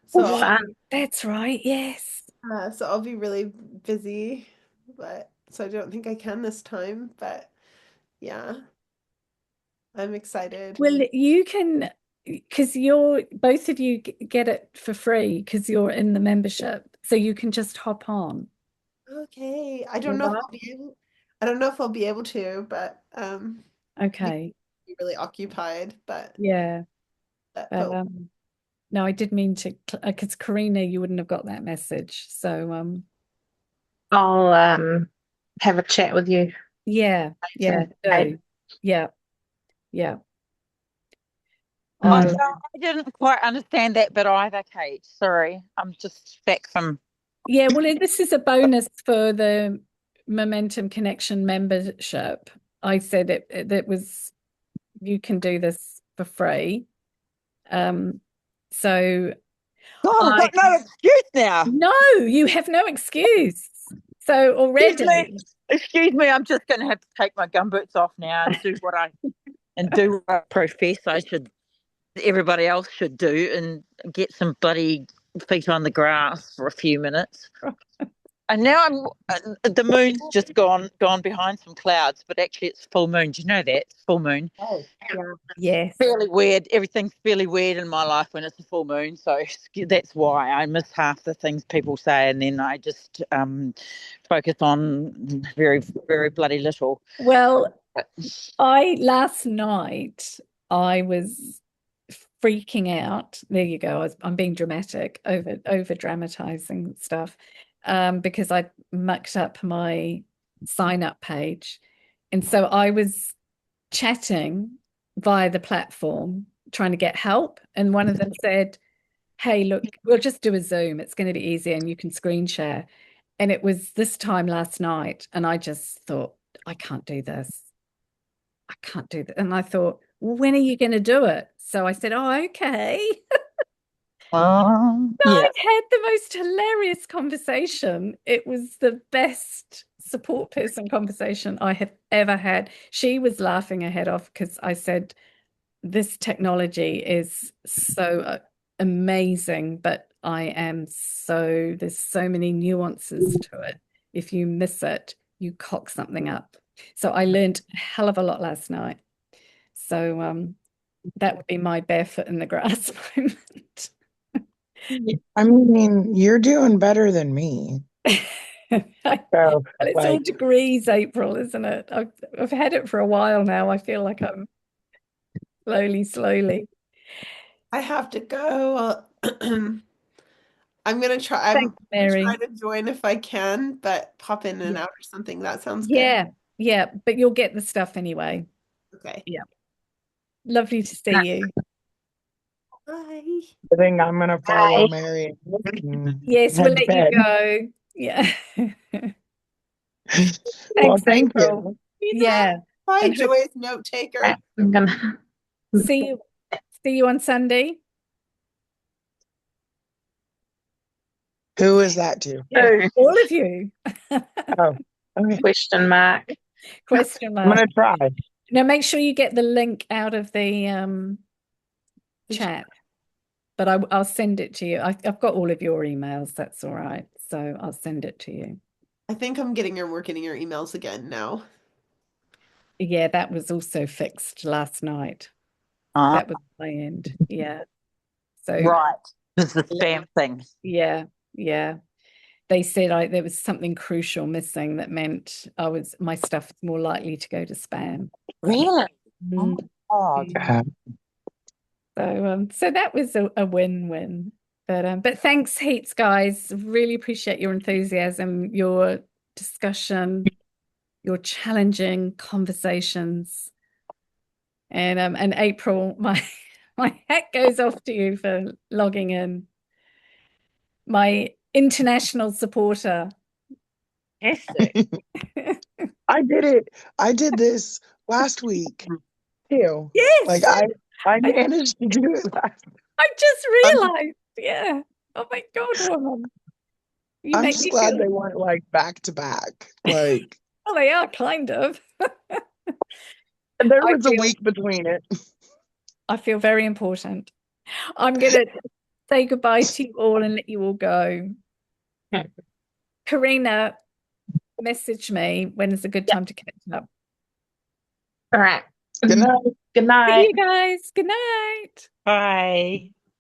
So Fun. That's right. Yes. so I'll be really busy, but so I don't think I can this time, but yeah. I'm excited. Well, you can, because both of you get it for free because you're in the membership, so you can just hop on. Okay. I don't know if I'll be able to, but Okay. be really occupied, but Yeah. but No, I did mean to, because Karina, you wouldn't have got that message. So, I'll have a chat with you. yeah, Okay. yeah. I I'll- didn't quite understand that bit either, Kate. Sorry. I'm just back from. Yeah, well, this is a bonus for the Momentum Connection membership. I said that was, you can do this for free. So God, I've got no excuse now. no, you have no excuse. So already, Excuse me, I'm just going to have to take my gumboots off now and do what I profess everybody else should do, and get some bloody feet on the grass for a few minutes. And now the moon's just gone behind some clouds, but actually it's full moon. Do you know that? It's full moon. Oh, yeah. yes. Fairly weird. Everything's fairly weird in my life when it's a full moon. So that's why I miss half the things people say, and then I just focus on very, very bloody little. Well, last night I was freaking out. There you go. I'm being dramatic, over dramatizing stuff, because I mucked up my sign up page. And so I was chatting via the platform trying to get help. And one of them said, hey, look, we'll just do a Zoom. It's going to be easy and you can screen share. And it was this time last night. And I just thought, I can't do this. I can't do that. And I thought, when are you going to do it? So I said, oh, okay. Yeah. I'd had the most hilarious conversation. It was the best support person conversation I have ever had. She was laughing her head off because I said, this technology is so amazing, but there's so many nuances to it. If you miss it, you cock something up. So I learned a hell of a lot last night. So that would be my barefoot in the grass moment. I mean, you're doing better than me. So, Well, it's all like, degrees, April, isn't it? I've had it for a while now. I feel like I'm slowly. I have to go. I'm gonna try. Thanks, Mary. Try to join if I can, but pop in and out or something. That sounds good. Yeah, but you'll get the stuff anyway. Okay. Yeah. Lovely to see you. Bye. I think I'm gonna follow Mary. Yes, we'll let you go. Yeah. Well, Thanks, thank April. you. Yeah. Bye, And Joy's note taker. I'm gonna See you on Sunday. Who is that to? Yeah, all of you. Oh, okay. question mark. Question I'm mark. gonna try. Now make sure you get the link out of the chat, but I'll send it to you. I've got all of your emails. That's all right. So I'll send it to you. I think we're getting your emails again now. Yeah, that was also fixed last night. That was my end. Yeah. So Right. It's the spam thing. yeah. They said there was something crucial missing that meant my stuff was more likely to go to spam. Really? Mm. Oh, God. So that was a win-win. But thanks heaps, guys. Really appreciate your enthusiasm, your discussion, your challenging conversations. And April, my hat goes off to you for logging in. My international supporter. Yes. I did it. I did this last week too. Yes. Like I managed to do it last. I just realized. Yeah. Oh my God, woman. I'm just glad they weren't like back to back. Like, well, they are kind of. there was a week between it. I feel very important. I'm going to say goodbye to you all and let you all go. Karina, message me when is a good time to catch up. All right. Good night. Good night. See you guys. Good night. Bye.